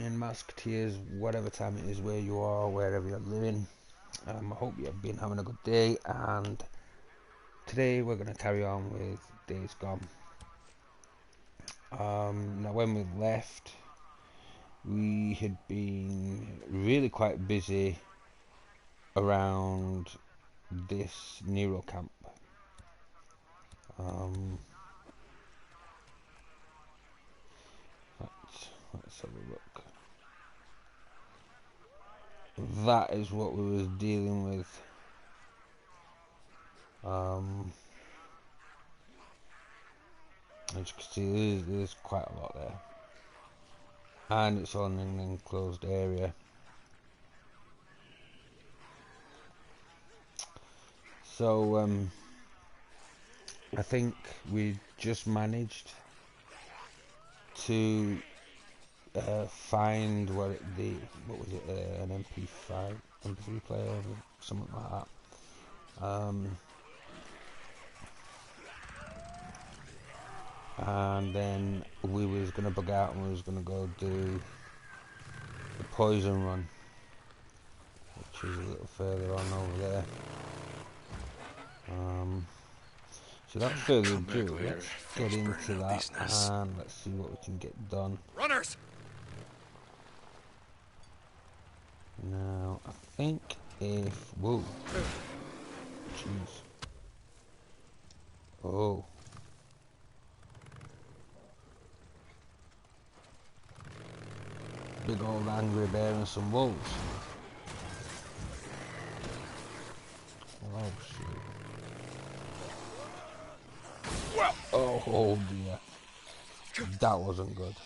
evening, Musketeers, whatever time it is where you are, wherever you're living. I hope you've been having a good day, and today we're going to carry on with Days Gone. Now, when we left, we had been really quite busy around this Nero camp. Let's have a look. That is what we was dealing with. As you can see, there's quite a lot there, and it's on an enclosed area. So I think we just managed to find what was it, an MP3 player, something like that. And then we was gonna bug out and we was gonna go do the poison run, which is a little further on over there. So without further ado, let's get into that and let's see what we can get done. Runners! Now, I think if... Whoa. Jeez. Oh. Big old angry bear and some wolves. Oh, shit. Oh dear. That wasn't good.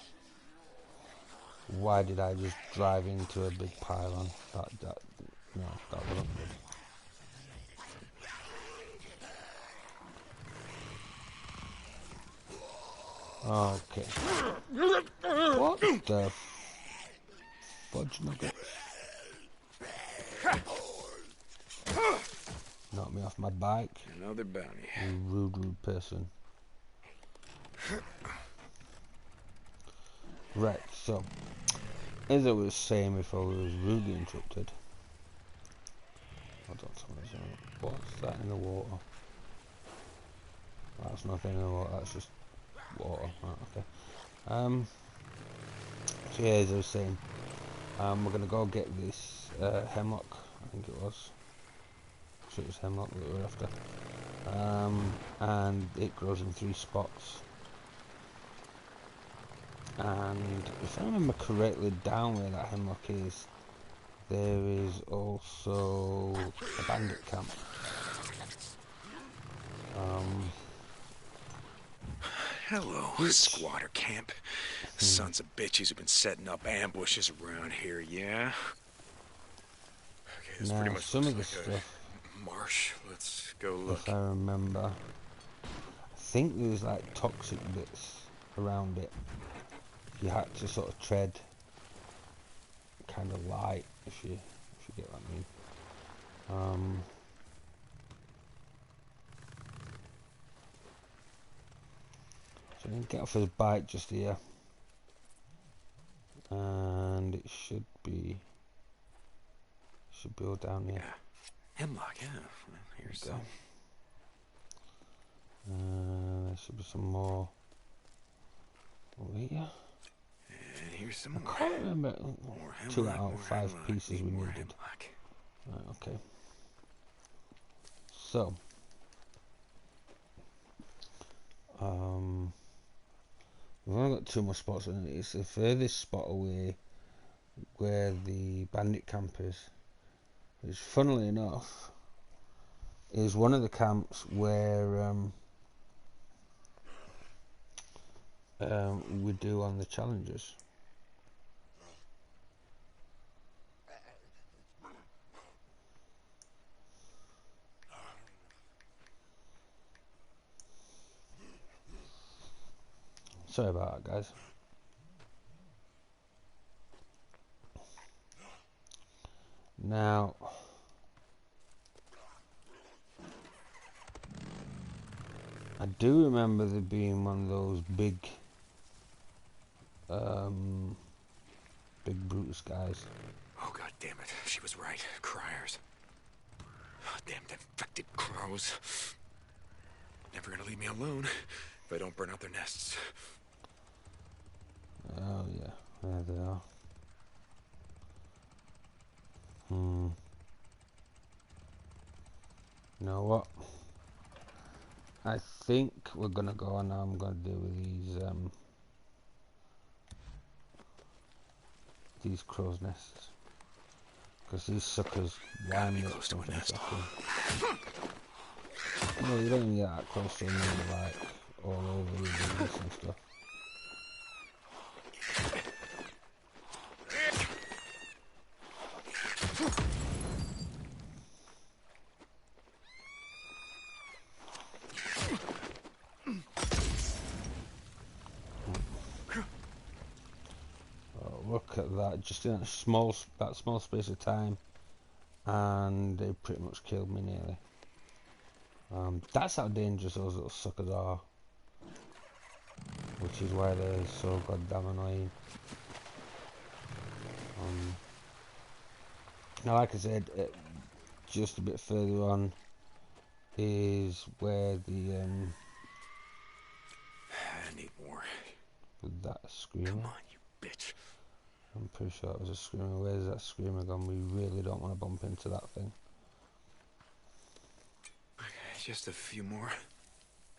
Why did I just drive into a big pylon? No, that wasn't good. Okay. What the fudge nuggets? Knock me off my bike. Another bounty. You rude person. Right, so as I was saying before we was rudely interrupted. Hold on, what's that in the water? That's nothing in the water, that's just water. Right, okay. So yeah, as I was saying, we're gonna go get this hemlock, I think it was. So it was hemlock that we were after. And it grows in 3 spots. And if I remember correctly, down where that hemlock is, there is also a bandit camp. Hello, squatter camp. Sons of bitches have been setting up ambushes around here, yeah? Okay, this pretty much some of the like stuff, marsh. Let's go look. if I remember, I think there's like toxic bits around it. You had to sort of tread kind of light, if you get what I mean. So you can get off his bike just here, and it should be all down here. Yeah. Hemlock, yeah. Well, here's some. There should be some more over here. And here's some more. I can't remember. More 2 out of 5 pieces we needed. Hemlock. Right, okay. So, we've only got 2 more spots, and it's the furthest spot away where the bandit camp is. Which, funnily enough, is one of the camps where we do on the challenges. Sorry about that, guys. Now, I do remember there being one of those big big Brutus guys. Oh, god damn it. She was right. Criers. Oh, damn infected crows. Never gonna leave me alone if I don't burn out their nests. Oh yeah, there they are. You know what? I think we're gonna go on now. I'm gonna deal with these crow's nests. Because these suckers wind me up from things No, you don't even get that close to them, like, all over your business and stuff. Oh, look at that, just in that small space of time, and they pretty much killed me nearly. That's how dangerous those little suckers are, which is why they're so goddamn annoying. Now, like I said, just a bit further on is where the I need more. with that screamer. Come on, you bitch. I'm pretty sure it was a screamer. Where's that screamer gone? We really don't want to bump into that thing. Okay, just a few more.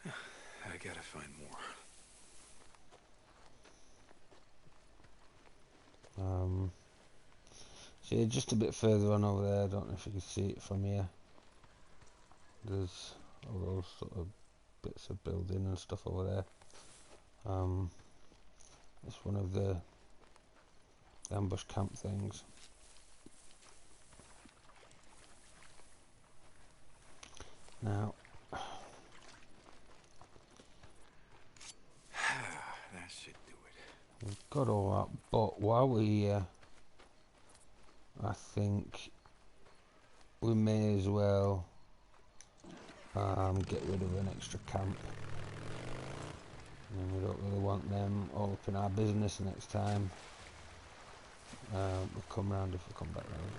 I gotta find more. So yeah, just a bit further on over there. I don't know if you can see it from here. There's all those sort of bits of building and stuff over there. It's one of the ambush camp things. Now, That should do it. we've got all that, but while we're here, I think we may as well get rid of an extra camp. And we don't really want them all up in our business next time. We'll come round if we come back round.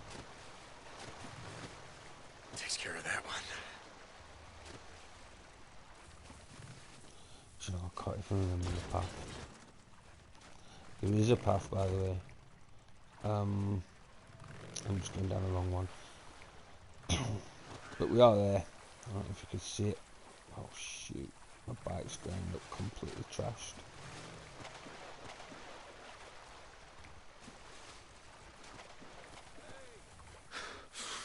Takes care of that one. You know, I can't even remember the path. There is a path, by the way. I'm just going down the wrong one. But we are there. I don't know if you can see it. Oh shoot, my bike's going to look completely trashed.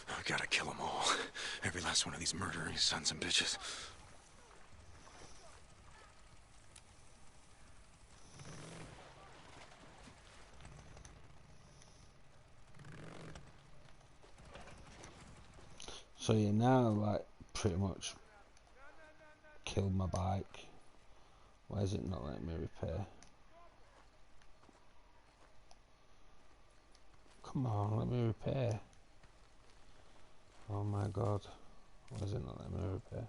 I gotta kill them all. Every last one of these murdering sons and bitches. So yeah, now like pretty much killed my bike. Why is it not letting me repair? Come on, let me repair. Oh my god. Why is it not letting me repair?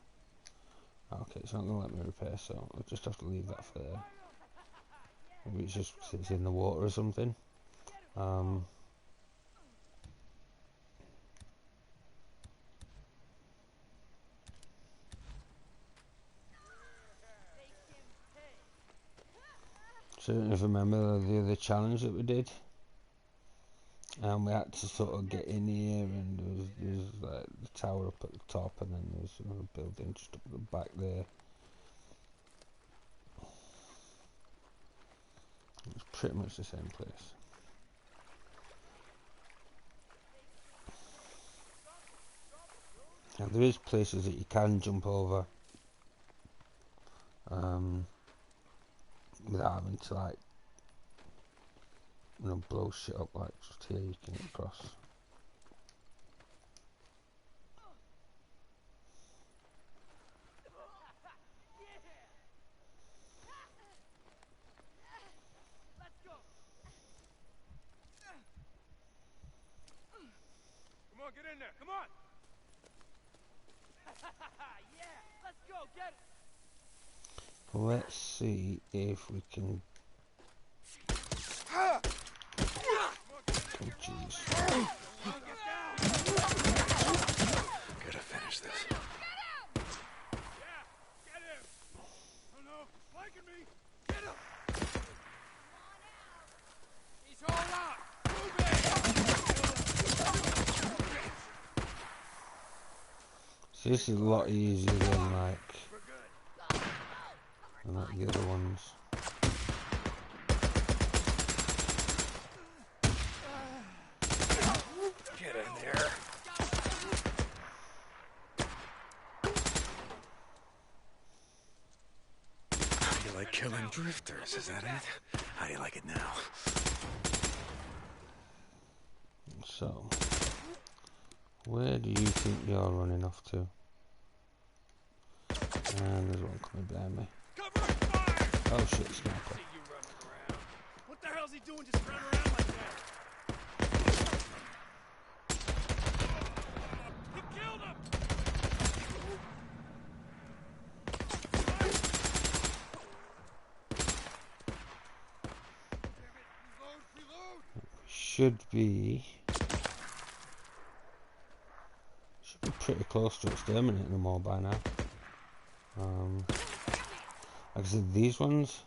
Okay, it's not going to let me repair, so I'll just have to leave that for there. Maybe it's just 'cause it's in the water or something. So I don't know if you remember the other challenge that we did. And we had to sort of get in here, and there was like the tower up at the top, and then there was another building just up at the back there. It's pretty much the same place. Now there is places that you can jump over without having to like, you know, blow shit up. Like just here you can get across. Come on, get in there. Come on. Yeah, let's go. Get it. Let's see if we can. Come on, Oh jeez. Gotta finish this. Yeah, get him! Oh no, flanking me! Get him! He's all out! Move it! So this is a lot easier than like We're good. the other ones. Get in there. You like killing drifters, is that it? How do you like it now? So, where do you think you're running off to? And there's one coming behind me. Cover fire! Oh shit, sniper. See you running around. What the hell's he doing just running around like that? He killed him! Reload! Should be pretty close to exterminating them all by now. Like I said, these ones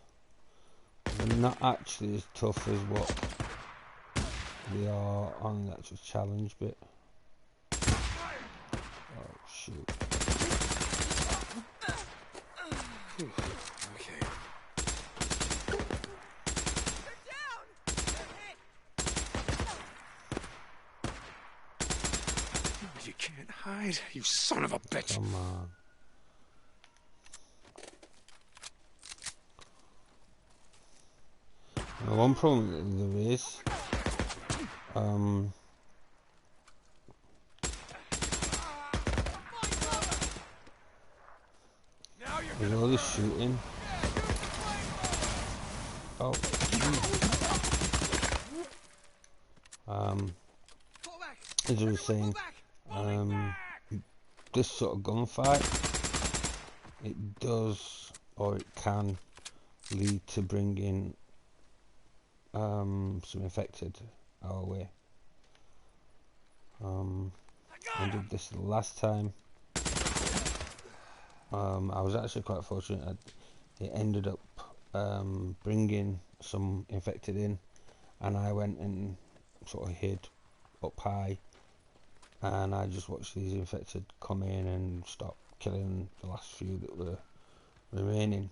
are not actually as tough as what they are on the actual challenge bit. Oh shoot. Okay. You can't hide, you son of a bitch. Come on. Now, one problem that there is, Now you're there's all this shooting. Oh, as I was saying, this sort of gunfight, it does, or it can, lead to bringing some infected our way. I did this the last time. I was actually quite fortunate. It ended up bringing some infected in, and I went and sort of hid up high, and I just watched these infected come in and stop killing the last few that were remaining.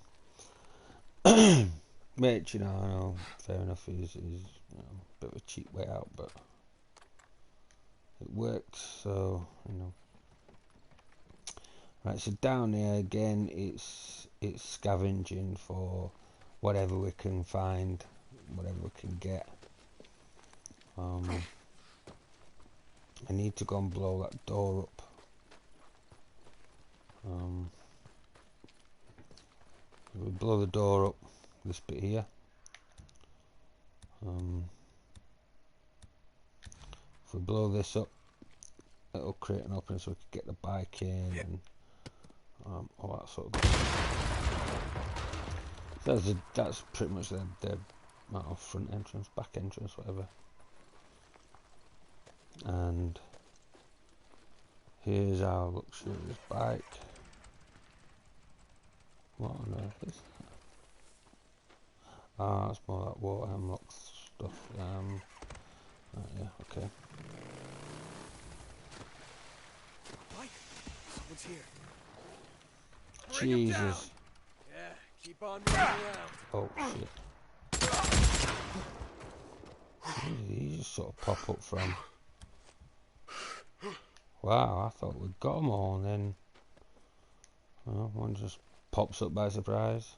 Which, you know, I know, fair enough, is you know, a bit of a cheap way out, but it works, so, you know. Right, so down here again, it's scavenging for whatever we can find, whatever we can get. I need to go and blow that door up. We blow the door up, this bit here. If we blow this up, it'll create an opening so we can get the bike in and all that sort of stuff. So that's pretty much the front entrance, back entrance, whatever. And here's our luxurious bike. What on earth is that? Ah, that's more that water hemlock stuff. Right, yeah, okay. Mike, someone's here. Jesus. Yeah, keep on moving around. Oh shit. Where did he just sort of pop up from? Wow, I thought we'd got them all, and then one just pops up by surprise.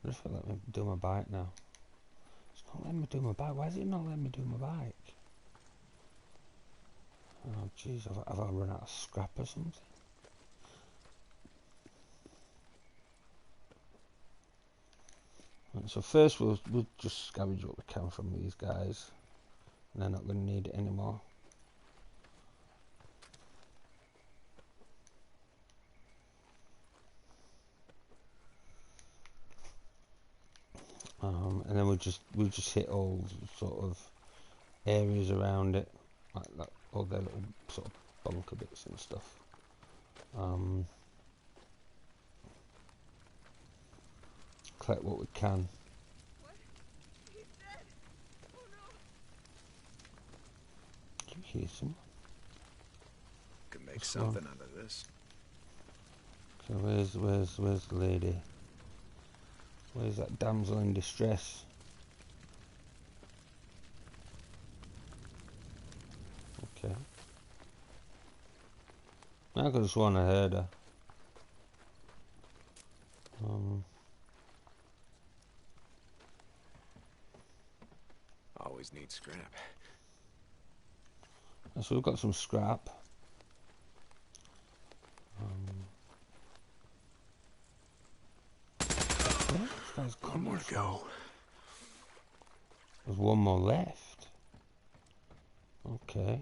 I just let me do my bike now. It's not letting me do my bike. Why is it not letting me do my bike? Oh jeez, have I run out of scrap or something? Right, so first we'll just scavenge what we can from these guys, and they're not going to need it anymore. And then we'll just hit all sort of areas around it, like that, all their little sort of bunker bits and stuff. Collect what we can. What? He's dead. Oh no. Can you hear someone? Could make What's something out of this. So where's the lady? Where's that damsel in distress? Okay. I could have sworn I heard her. Always need scrap. So we've got some scrap. Where this guy's One coming more to from? go. There's one more left. Okay.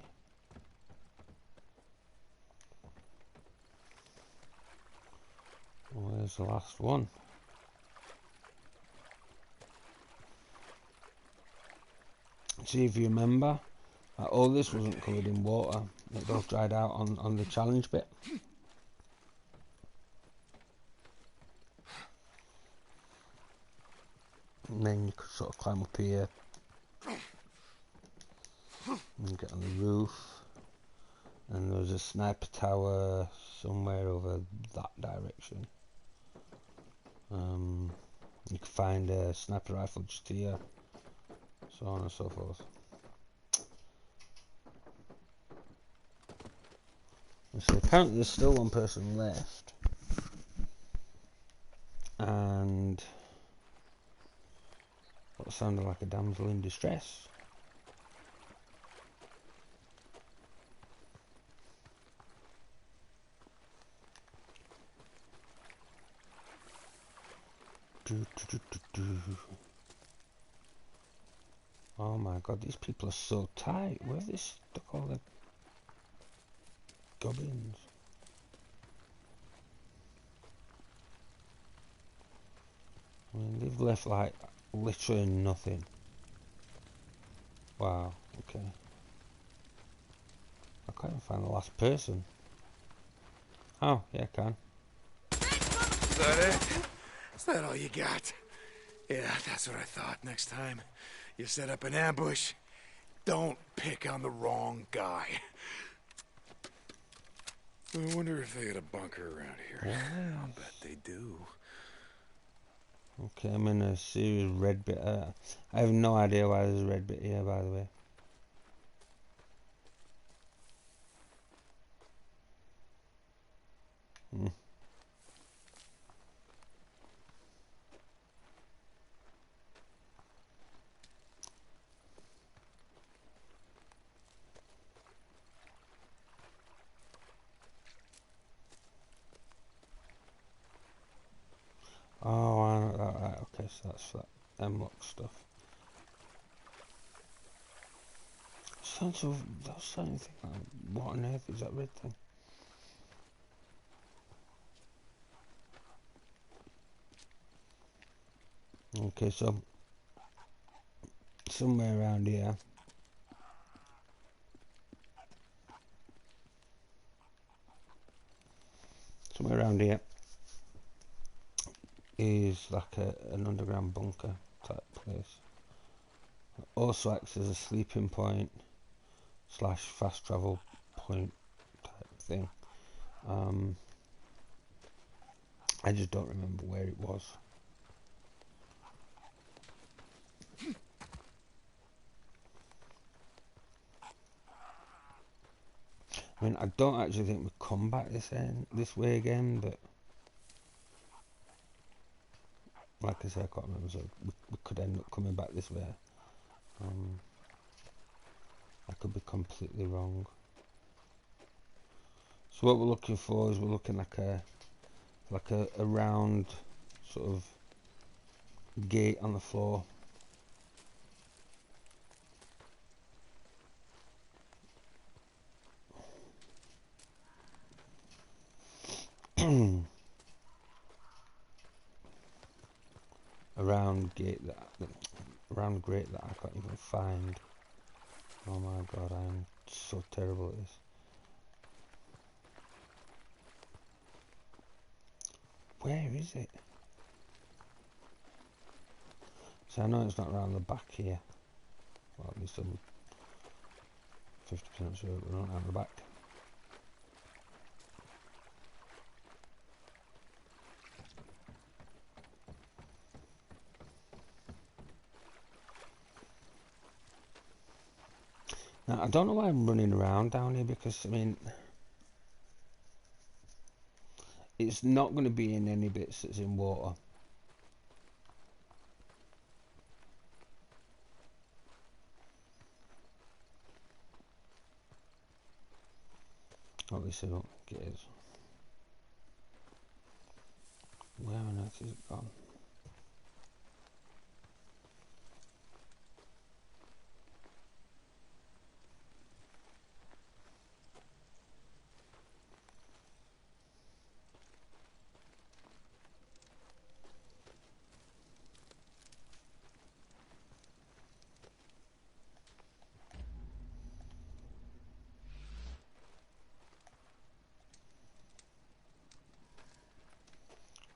Where's the last one? See if you remember, all this wasn't covered in water. It all dried out on the challenge bit. And then you could sort of climb up here and get on the roof. And there was a sniper tower somewhere over that direction. You could find a sniper rifle just here, so on and so forth. So apparently there's still one person left, and what sounded like a damsel in distress. Oh my god, these people are so tight. Where have they stuck all their gubbins? I mean, they've left like literally nothing. Wow, okay. I can't even find the last person. Oh, yeah, I can. Is that it? Is that all you got? Yeah, that's what I thought. Next time you set up an ambush, don't pick on the wrong guy. I wonder if they had a bunker around here. Yes. I'll bet they do. Okay, I'm in a serious red bit. I have no idea why there's a red bit here, by the way. Oh, right, okay, so that's that M-lock stuff. Sounds of that's something like, what on earth is that red thing? Okay, so somewhere around here is like an underground bunker type place. It also acts as a sleeping point / fast travel point type thing. I just don't remember where it was. I mean, I don't actually think we come back this way again, but like I said, I can't remember, so we could end up coming back this way. I could be completely wrong. So what we're looking for is we're looking like a round sort of gate on the floor. A round grate that I can't even find. Oh my god, I am so terrible at this. Where is it? So I know it's not around the back here. Well, at least I'm 50% sure it's not around the back. Now, I don't know why I'm running around down here, because, I mean, it's not going to be in any bits that's in water. At least I don't think it is. Where on earth is it gone?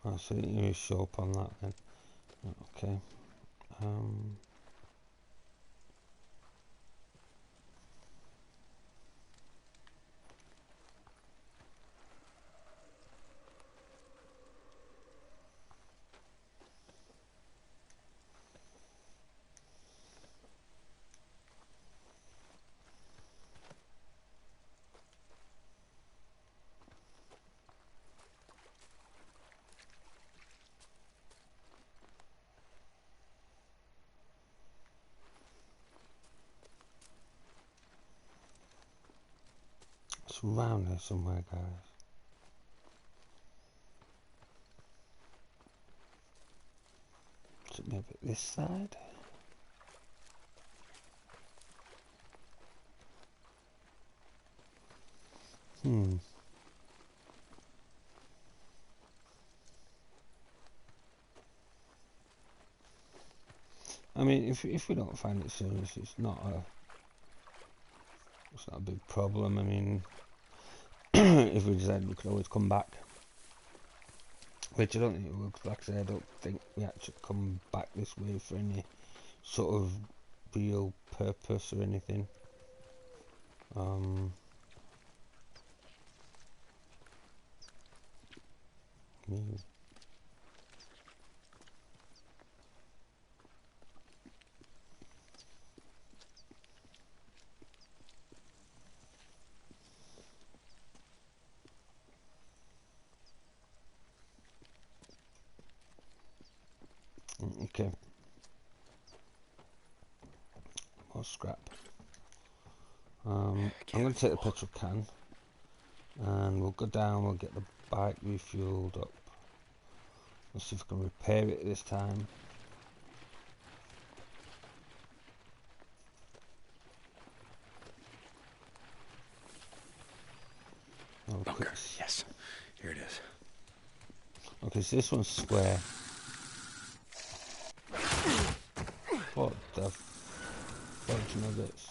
Oh, so it didn't really show up on that then. Okay. It's around there somewhere, guys. Is it maybe this side? I mean, if we don't find it soon, it's not a big problem. I mean, if we decide, we could always come back. Which I don't think we will, because like I said, I don't think we actually come back this way for any sort of real purpose or anything. Me. Okay. More scrap. I'm going to take the petrol can, and we'll go down, we'll get the bike refueled up. Let's see if we can repair it this time. Oh, Bunker, yes. Here it is. Okay, so this one's square. What the fudge nuggets?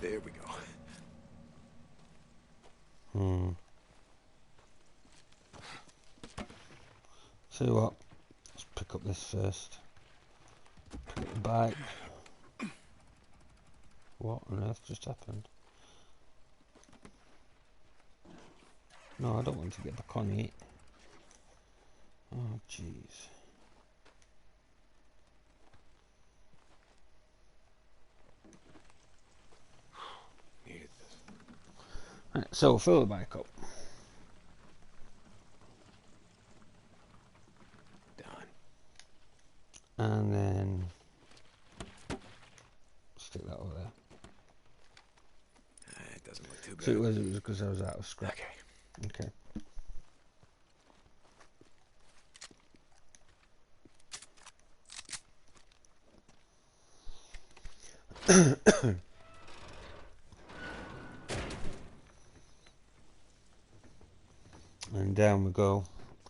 There we go. See what? Let's pick up this first. Pick up the bike. What on earth just happened? No, I don't want to get back on it. Oh, jeez. Needed this. Right, so we'll fill the bike up. Done. And then stick that over there. It doesn't look too bad. So it was because I was out of scrap. Okay. Okay. And down we go,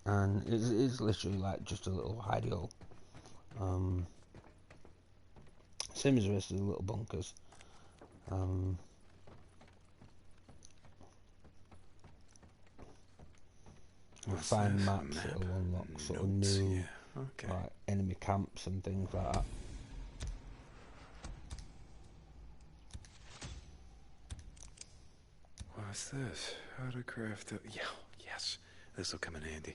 and it's literally like just a little hidey hole. Same as the rest of the little bunkers. We find maps that'll unlock sort of new like enemy camps and things like that. What's this? How to craft a... Yeah, yes. This will come in handy.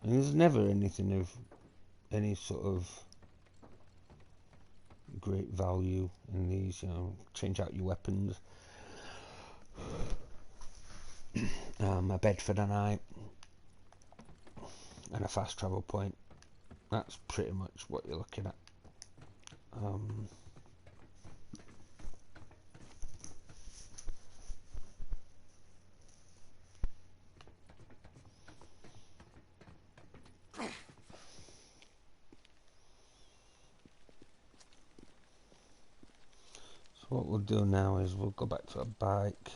And there's never anything of any sort of great value in these, you know. Change out your weapons. A bed for the night. And a fast travel point. That's pretty much what you're looking at. So what we'll do now is we'll go back to our bike.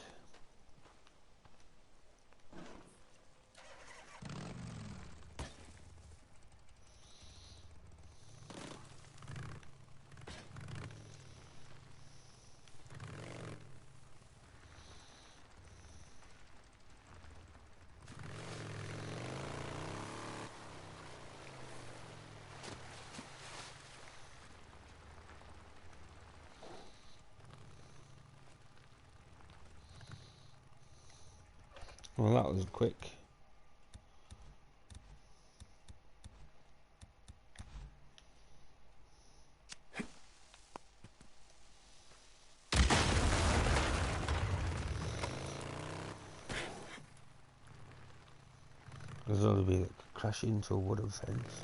Well, that was quick. There's only be that could crash into a wooden fence.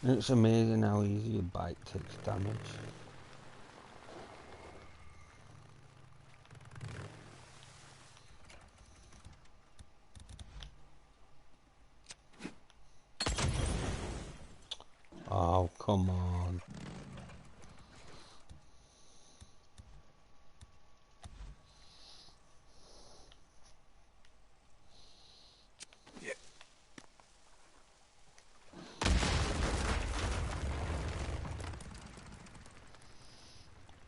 And it's amazing how easy your bike takes damage. Oh, come on.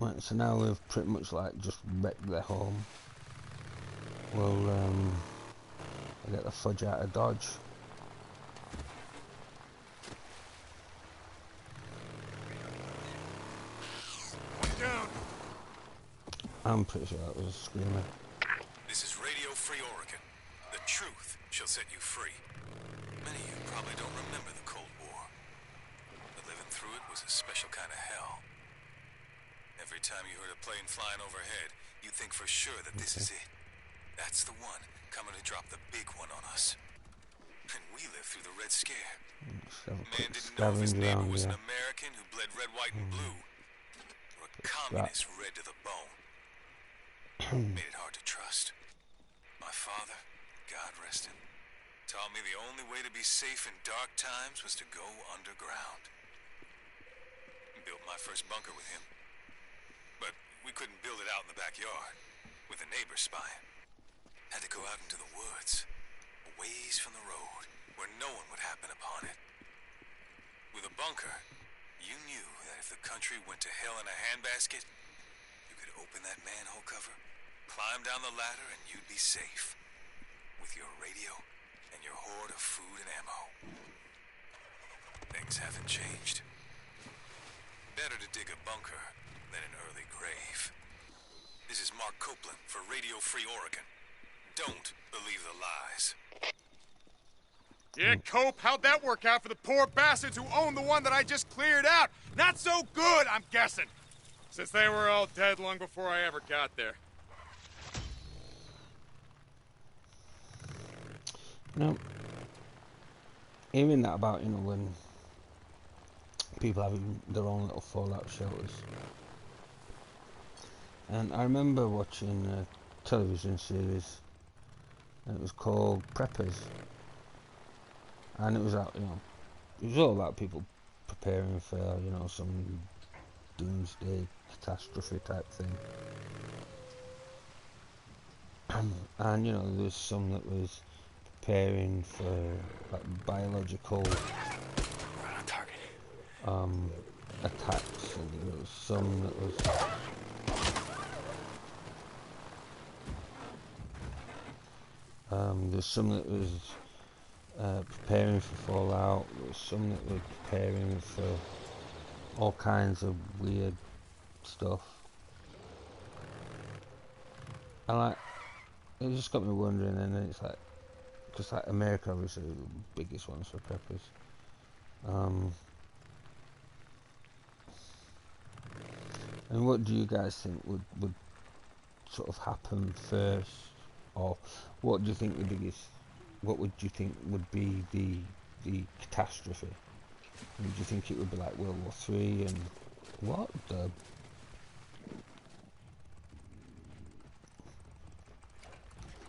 Right, so now we've pretty much like just wrecked their home. We'll get the fudge out of Dodge. Down. I'm pretty sure that was a screamer. This is Radio Free Oregon. The truth shall set you free. Many of you probably don't remember the Cold War, but living through it was a special kind of hell. Every time you heard a plane flying overhead, you'd think for sure that this is it. That's the one coming to drop the big one on us. And we lived through the Red Scare. Man didn't know if his neighbor was an American who bled red, white, and blue, or a communist red to the bone. Made it hard to trust. My father, God rest him, taught me the only way to be safe in dark times was to go underground. Built my first bunker with him. But we couldn't build it out in the backyard, with a neighbor spying. Had to go out into the woods, a ways from the road, where no one would happen upon it. With a bunker, you knew that if the country went to hell in a handbasket, you could open that manhole cover, climb down the ladder, and you'd be safe. With your radio and your hoard of food and ammo. Things haven't changed. Better to dig a bunker than an early grave. This is Mark Copeland for Radio Free Oregon. Don't believe the lies. Yeah, Cope, how'd that work out for the poor bastards who own the one that I just cleared out? Not so good, I'm guessing. Since they were all dead long before I ever got there. You know, hearing that about, you know, when people having their own little fallout shelters. And I remember watching a television series, and it was called Preppers. And it was out, you know, it was all about people preparing for, you know, some doomsday catastrophe type thing. And you know, there was some that was preparing for like biological Right on target. attacks, and there was some that was preparing for fallout. There was some that were preparing for all kinds of weird stuff. And like, it just got me wondering, and then it's like, because like America obviously is the biggest ones for preppers. And what do you guys think would sort of happen first, or what do you think the biggest? What would you think would be the catastrophe? Would you think it would be like World War Three and what the?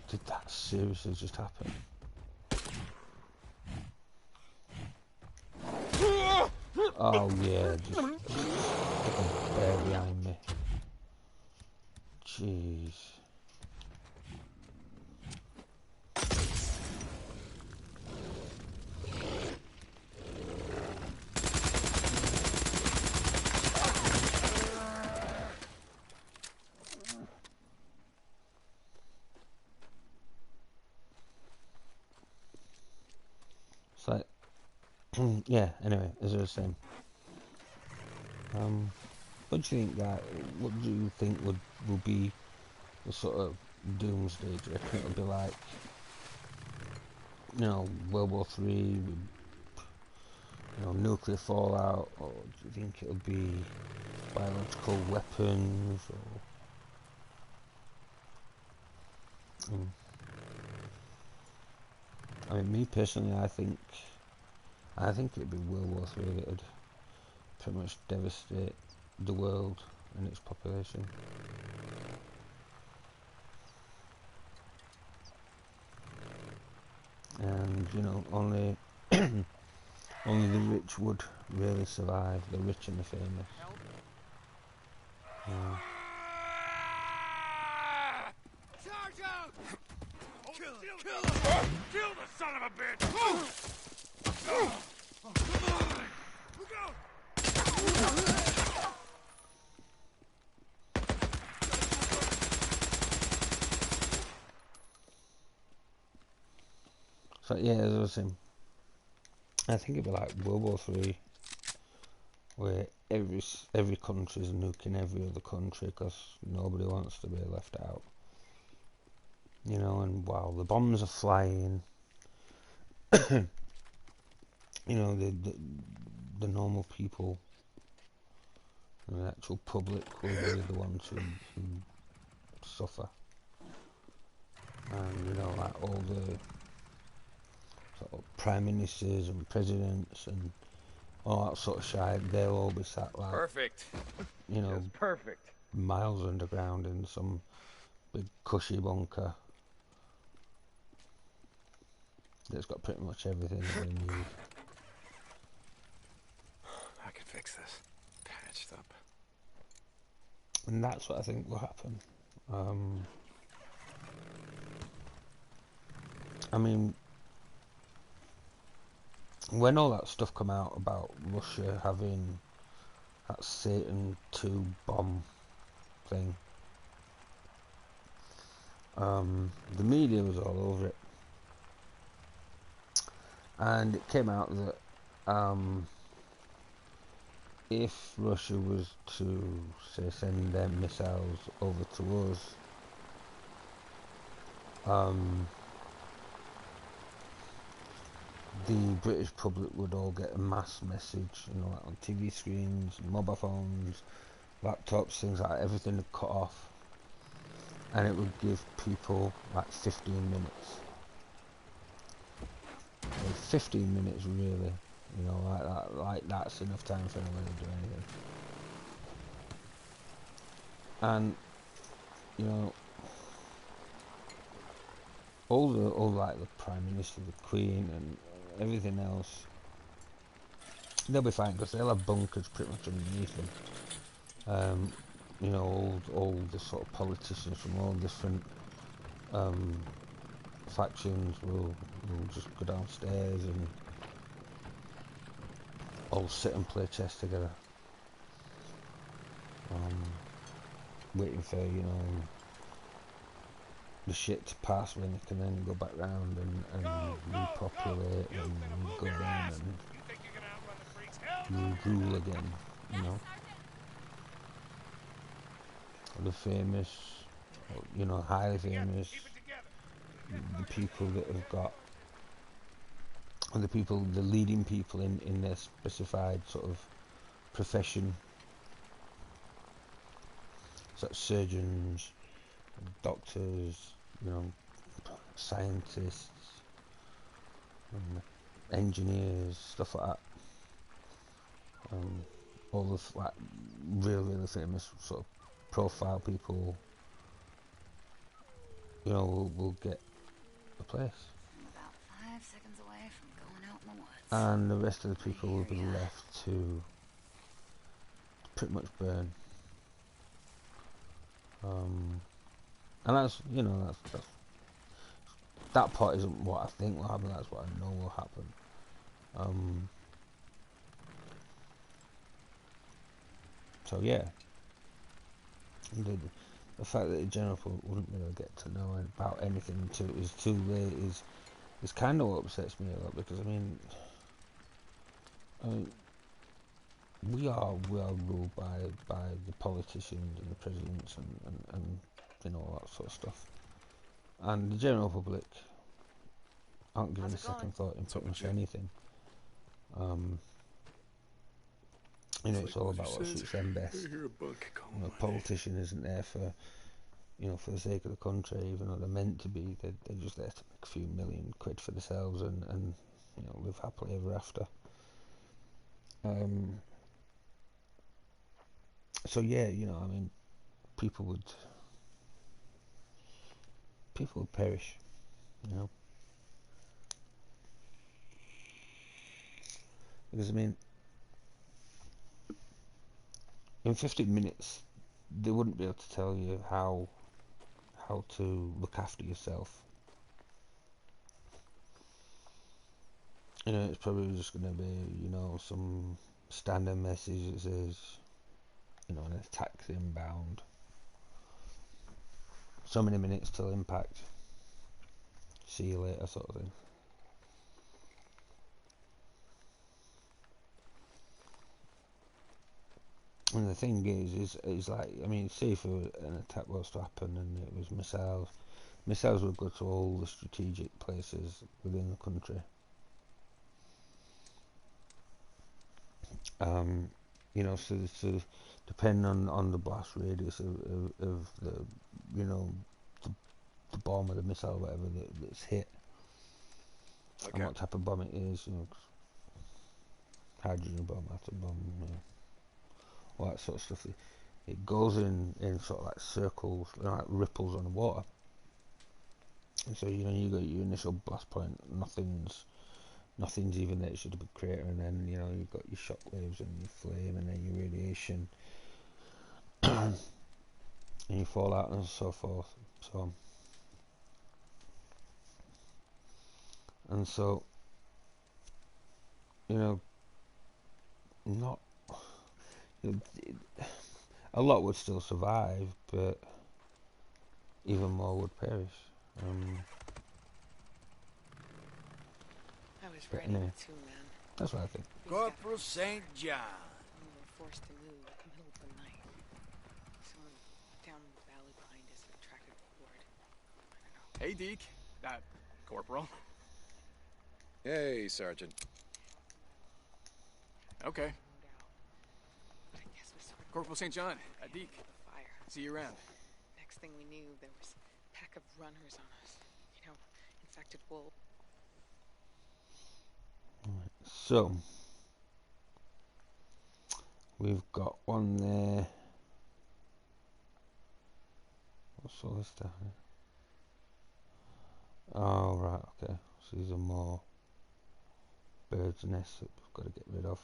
Did that seriously just happen? Oh yeah, just like a bear behind me. Jeez. It's like, yeah. Anyway, as I was saying, what do you think that? What do you think would be the sort of doomsday? Do you reckon it'll be like, you know, World War Three, with, you know, nuclear fallout, or do you think it'll be biological weapons, or? I mean, me personally, I think it'd be World War Three that'd pretty much devastate the world and its population. And you know, only only the rich would really survive, the rich and the famous. Yeah. Charge out! Kill him! Kill him! Kill the son of a bitch! Come on! Look out! So yeah, as I was saying, I think it'd be like World War Three, where every country's nuking every other country because nobody wants to be left out. You know, and while the bombs are flying, you know, the normal people, the actual public will be the ones who suffer. And you know, like all the sort of prime ministers and presidents and all that sort of shit, they'll all be sat like, Perfect. you know, Just perfect. miles underground in some big cushy bunker that's got pretty much everything that they need. I can fix this. Patched up. And that's what I think will happen. I mean, when all that stuff come out about Russia having that Satan 2 bomb thing, the media was all over it. And it came out that if Russia was to, say, send their missiles over to us, the British public would all get a mass message, you know, like on TV screens, mobile phones, laptops, things like that, everything would cut off, and it would give people like 15 minutes. 15 minutes really, you know, like that's enough time for anyone to do anything. And you know, all like the Prime Minister, the Queen, and everything else, they'll be fine because they'll have bunkers pretty much underneath them. You know, all the sort of politicians from all different factions will just go downstairs and all sit and play chess together, waiting for, you know, the shit to pass when they can then go back round and repopulate and govern and rule again, you know. The famous, you know, highly famous, the people that have got, the leading people in their specified sort of profession, such surgeons, doctors, you know, scientists, engineers, stuff like that. All the like really famous sort of profile people, you know, will get a place. I'm about 5 seconds away from going out in the woods. And the rest of the people will be left to pretty much burn. And that's, you know, that's that part isn't what I think will happen, that's what I know will happen. So yeah, the fact that the general public wouldn't really get to know about anything until it was too late is kind of what upsets me a lot, because I mean we are ruled by the politicians and the presidents and you know, all that sort of stuff, and the general public aren't given a second thought in pretty much anything. You know, it's all about what suits them best. You know, a politician isn't there for, you know, for the sake of the country, even though they're meant to be. They're just there to make a few million quid for themselves and you know, live happily ever after. So yeah, you know, I mean, people would perish, you know, because I mean, in 15 minutes, they wouldn't be able to tell you how to look after yourself. You know, it's probably just going to be, you know, some standard message that says, you know, an attack's inbound. So many minutes till impact. See you later, sort of thing. And the thing is like, I mean, say if an attack was to happen and it was missiles would go to all the strategic places within the country. You know, so depending on the blast radius of the, you know, the bomb or the missile or whatever that's hit, and what type of bomb it is, you know, hydrogen bomb, atom bomb, you know, all that sort of stuff. It goes in sort of like circles, like ripples on the water. And so, you know, you got your initial blast point, nothing's even there, it's just a big crater, and then, you know, you've got your shock waves and your flame and then your radiation and your fallout and so forth. So, you know, not, a lot would still survive, but even more would perish. I was But writing anyway, it too, man. that's what I think. Corporal St. John. We were forced to move in the middle of the night. Someone down the valley behind us had tracked a cord. I don't know. Hey, Deke. Corporal. Hey, Sergeant. Okay. Moved out. But I guess we sort of Corporal St. John, Adik. Fire. See you around. Next thing we knew, there was a pack of runners on us. You know, infected wolves. So we've got one there. What's all this down here? Oh right, okay. So these are more birds' nests that we've got to get rid of.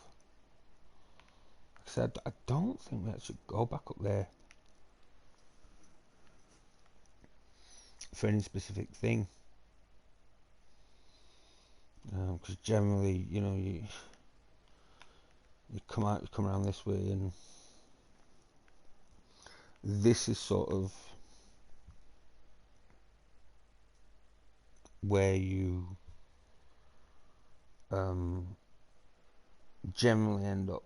Like I said, I don't think we actually go back up there for any specific thing. Because generally, you know, you come around this way, and this is sort of where you generally end up,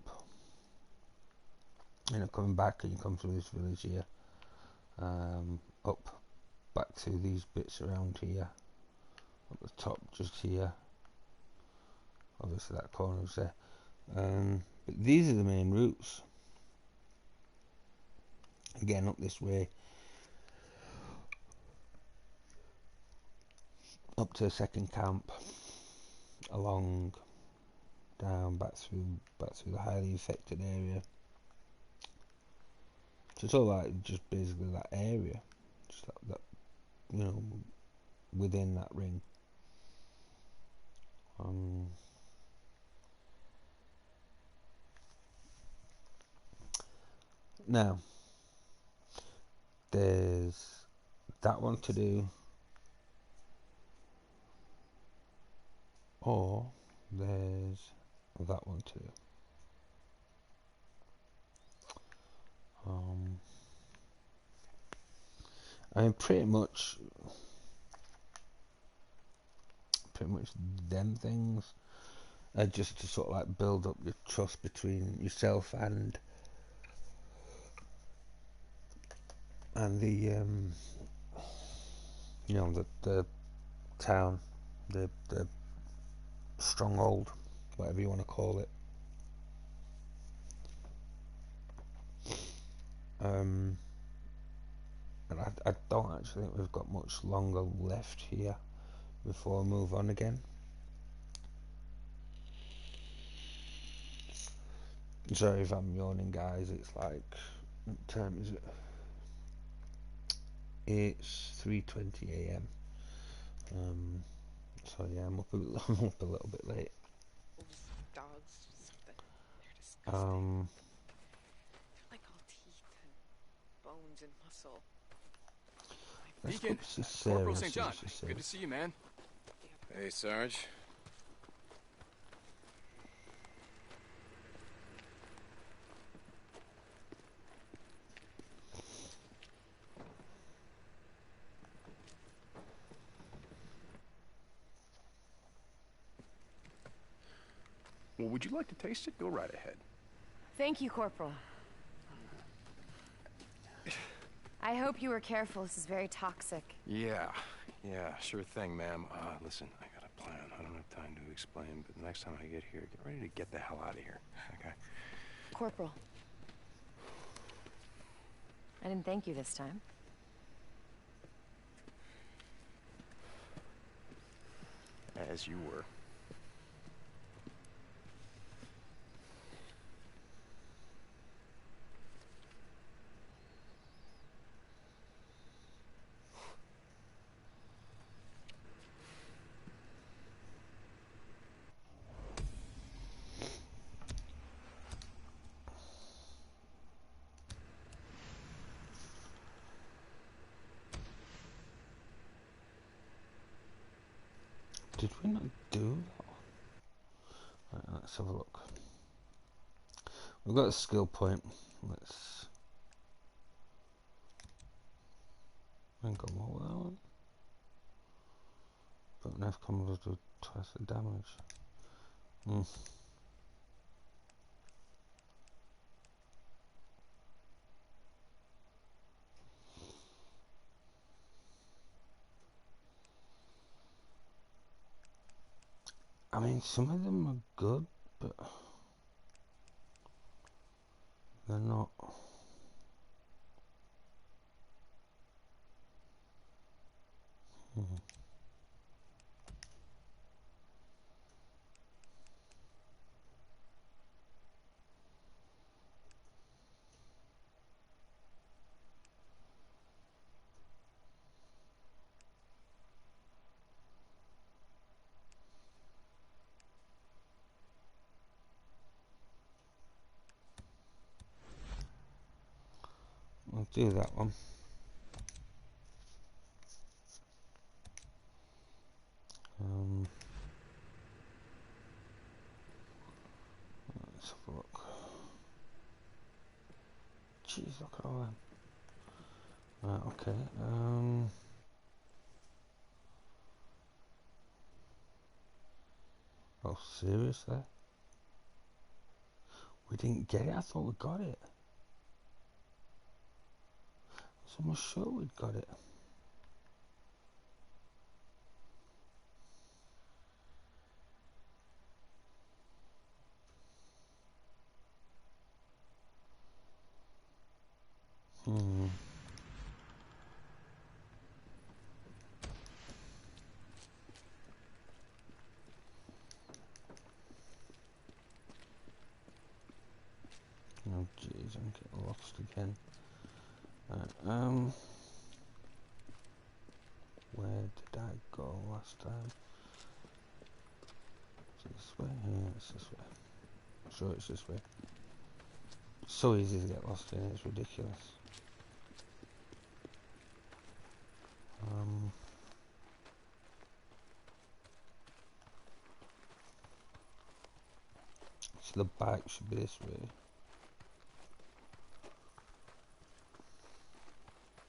you know, coming back, and you come through this village here, up back through these bits around here, up the top just here, obviously that corner's there, but these are the main routes. Again, up this way, up to a second camp, along, down, back through the highly affected area. So it's all like just basically that area, just that you know, within that ring. Now, there's that one to do, or there's that one to do. I mean, pretty much them things are just to sort of like build up your trust between yourself and the you know, the town, the stronghold, whatever you want to call it. And I don't actually think we've got much longer left here before I move on again. Sorry if I'm yawning, guys. It's like, what time is it? It's 3:20 a.m. So yeah, I'm up a little bit late. Dogs, something. They're disgusting. They're like all teeth and bones and muscle. Deacon, Corporal St. John, good to see you, man. Hey, Sarge. Well, would you like to taste it? Go right ahead. Thank you, Corporal. I hope you were careful. This is very toxic. Yeah, sure thing, ma'am. Listen, I got a plan. I don't have time to explain, but the next time I get here, get ready to get the hell out of here, okay? Corporal. I didn't thank you this time. As you were. Did we not do that? Right, let's have a look. We've got a skill point. Let's... I ain't got more with that one. But an F combo do twice the damage. I mean, some of them are good, but They're not. I'll do that one. Let's have a look. Jeez, look at all them. Right, okay. Oh, seriously? We didn't get it? I thought we got it. I was almost sure we'd got it. Oh jeez, I'm getting lost again. Where did I go last time? Is it this way? Yeah, it's this way. I'm sure it's this way. So easy to get lost in, it's ridiculous. So the bike should be this way.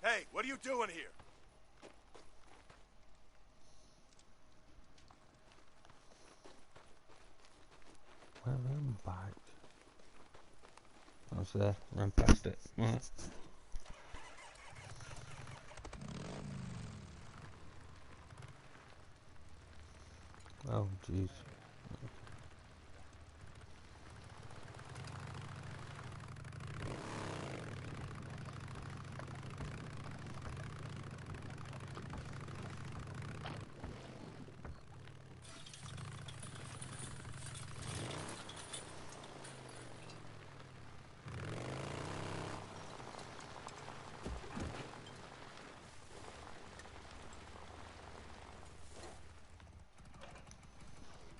Hey, what are you doing here? Where am I? Bike? I was there, ran past it. Oh jeez.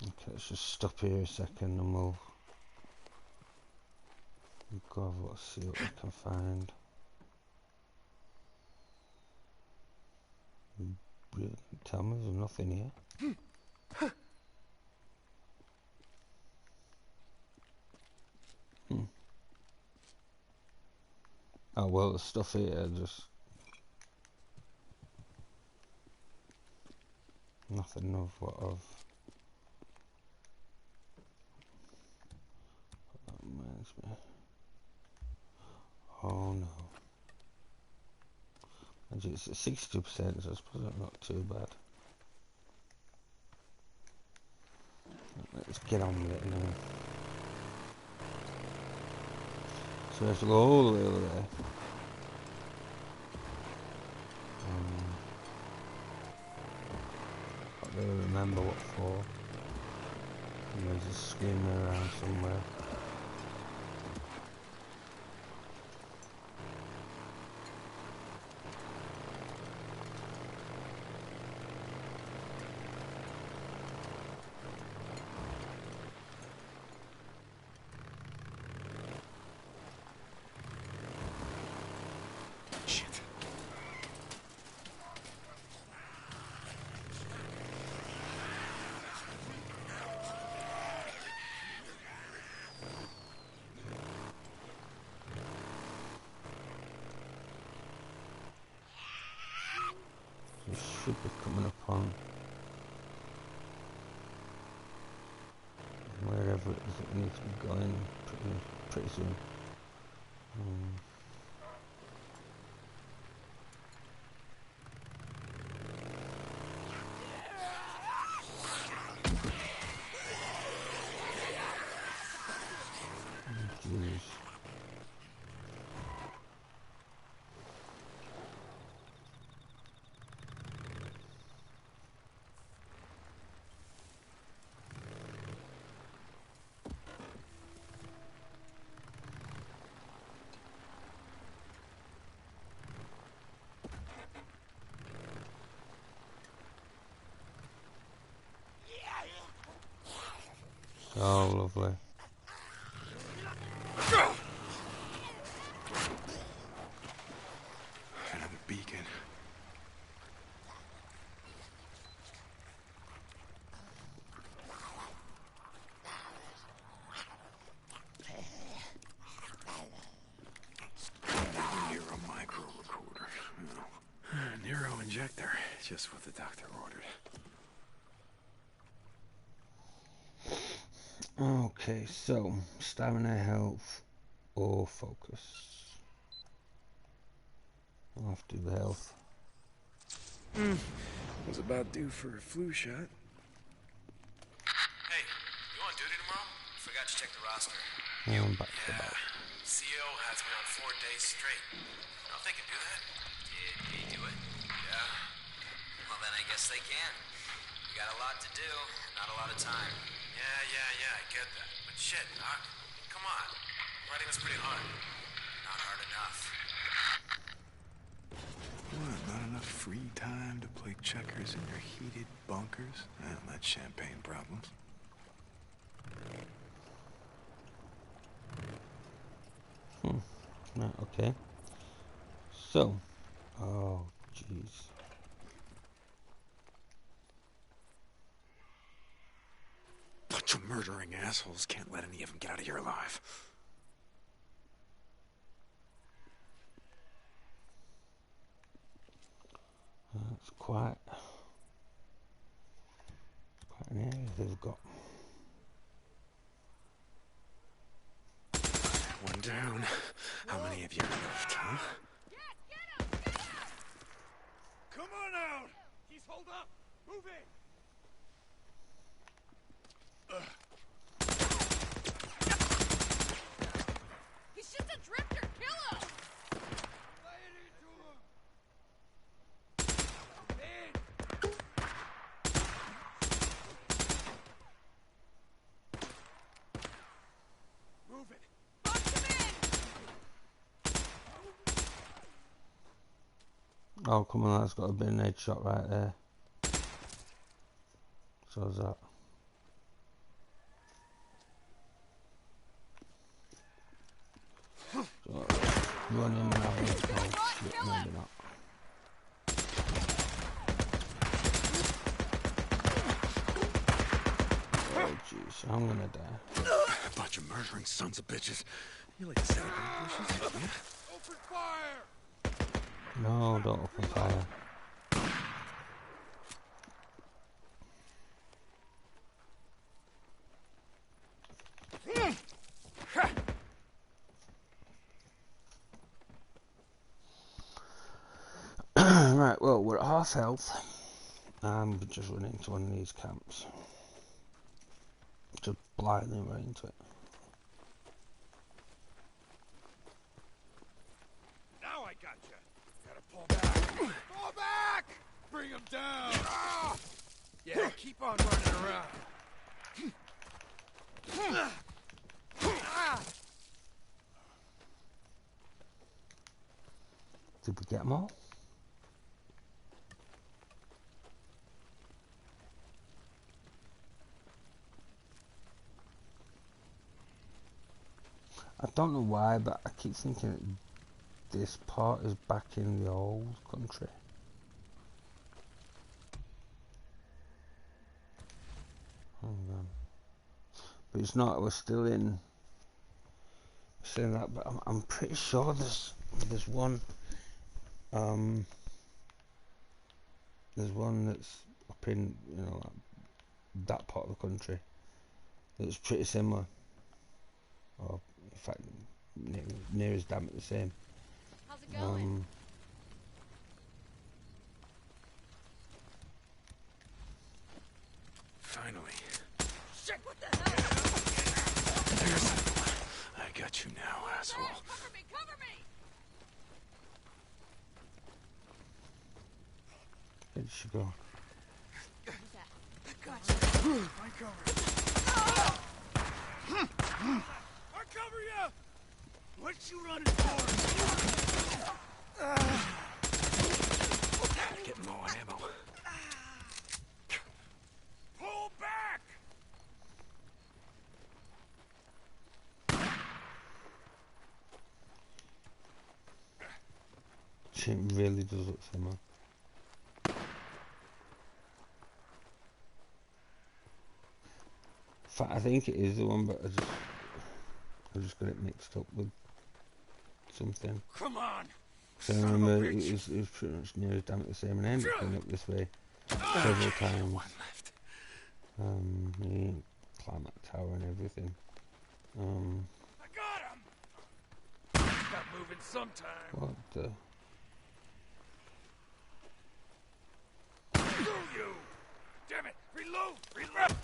Okay, let's just stop here a second and we'll go have a look, see what we can find. You really can't tell me there's nothing here. Oh well, the stuff here just nothing of what of. That reminds me. Oh no. It's at 62%, so I suppose that's not too bad. Let's get on with it now. So we have to go all the way over there. I don't really remember what for. And there's a screamer around somewhere. Should be coming upon wherever it is that we need to be going pretty soon. Jeez. Oh, lovely. Another beacon. Nero micro recorder. Nero injector, just what the doctor ordered. Okay, so stamina, health, or focus. I'll have to do the health. Was about due for a flu shot. Hey, you on duty tomorrow? Forgot to check the roster. I'm back to back. CEO has me on 4 days straight. You know if they can do that? Did they do it? Yeah. Well, then I guess they can. You got a lot to do, not a lot of time. Yeah, I get that. But shit, Doc. Come on. Writing is pretty hard. Not hard enough. What, not enough free time to play checkers in your heated bunkers? Well, that's champagne problems. Right, okay. So, oh, jeez. Bunch of murdering assholes. Can't let any of them get out of here alive. That's quite an area they've got. One down. How many of you are left, huh? Get him! Come on out! He's holed up! Move in! He's just a drifter! Kill him! Lay it into him! In! Move it! Box him in! Oh, come on, that's got a grenade shot right there. So is that. So, run him and have him. Oh, shit, maybe not. Oh, jeez, I'm gonna die. A bunch of murdering sons of bitches. You like to set up ambushes, yeah? Open fire! No, don't open fire. Right, well, we're at half health. I'm just running into one of these camps. Just blindly run into it. Now I gotcha! Gotta pull back! Pull back! Bring him down! Ah! Yeah, keep on running around. Did we get them all? I don't know why, but I keep thinking that this part is back in the old country. Hold on. But it's not, we're still in that, but I'm pretty sure there's one that's up in, you know, like that part of the country that's pretty similar, or in fact near as damn it the same. How's it going? Finally. Shit, what the hell? There's that one. I got you now, asshole. Cover me! Cover me! Where did she go? Who's that? I cover I cover you! What you running for? Get more ammo. Pull back! It really does look similar. In fact, I think it is the one, but I just got it mixed up with something. Come on! So I Son of a remember it bitch. was pretty much near as damn it the same, and I ended up coming up this way several times. One left. Yeah, climb that tower and everything. I got him! Stop moving sometime. What the? You! Damn it! Reload! Reload!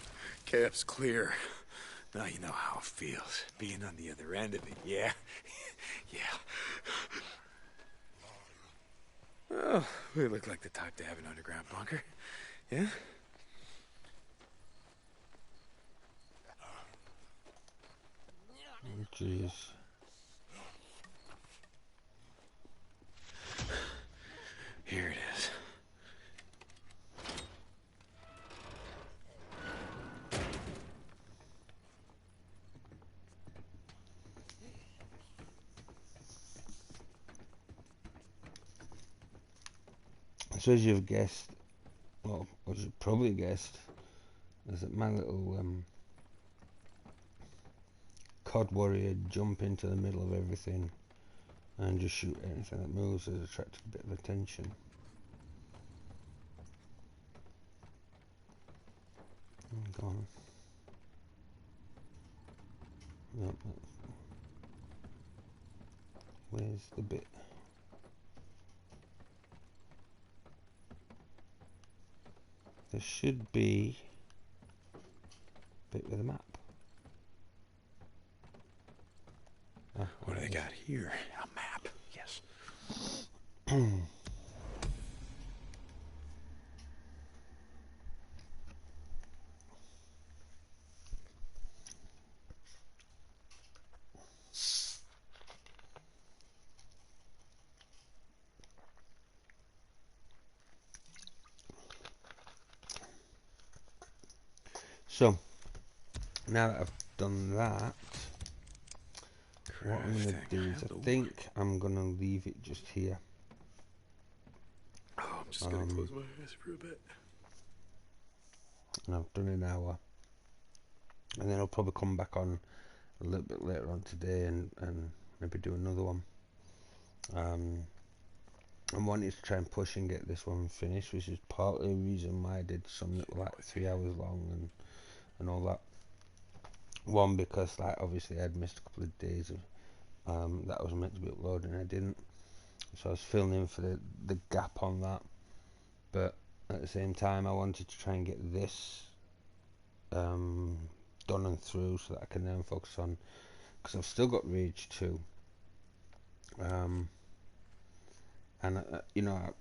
Camp's clear. Now you know how it feels, being on the other end of it, yeah? Yeah. Well, we look like the type to have an underground bunker, yeah? Oh, jeez. Here it is. So as you've guessed, well, as you probably guessed, is that my little COD warrior jump into the middle of everything and just shoot anything that moves has attracted a bit of attention. Go on. Nope, where's the bit? There should be a bit with a map. What do they got here? A map, yes. So, now that I've done that, what I'm going to do is I think I'm going to leave it just here. Oh, I'm just going to close my eyes for a bit. And I've done an hour. And then I'll probably come back on a little bit later on today and maybe do another one. I'm wanting to try and push and get this one finished, which is partly the reason why I did some that were like 3 hours long and all that. One, because like obviously I'd missed a couple of days of that I was meant to be uploading, I didn't, so I was filling in for the gap on that. But at the same time, I wanted to try and get this done and through so that I can then focus on, because I've still got Rage 2, and you know,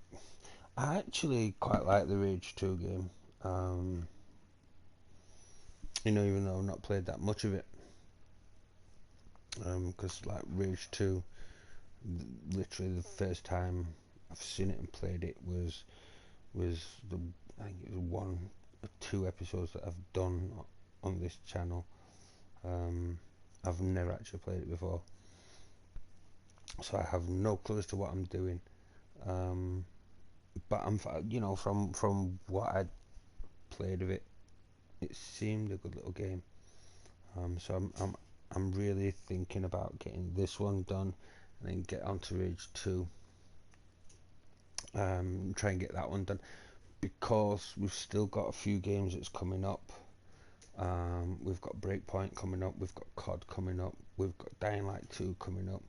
I actually quite like the Rage 2 game. You know, even though I've not played that much of it, because like Rage 2, literally the first time I've seen it and played it was the, I think it was 1 or 2 episodes that I've done on this channel. I've never actually played it before, so I have no clue as to what I'm doing. But I'm, you know, from what I played of it, it seemed a good little game. So I'm really thinking about getting this one done and then get on to Rage 2. Try and get that one done, because we've still got a few games that's coming up. We've got Breakpoint coming up, we've got COD coming up, we've got Dying Light 2 coming up,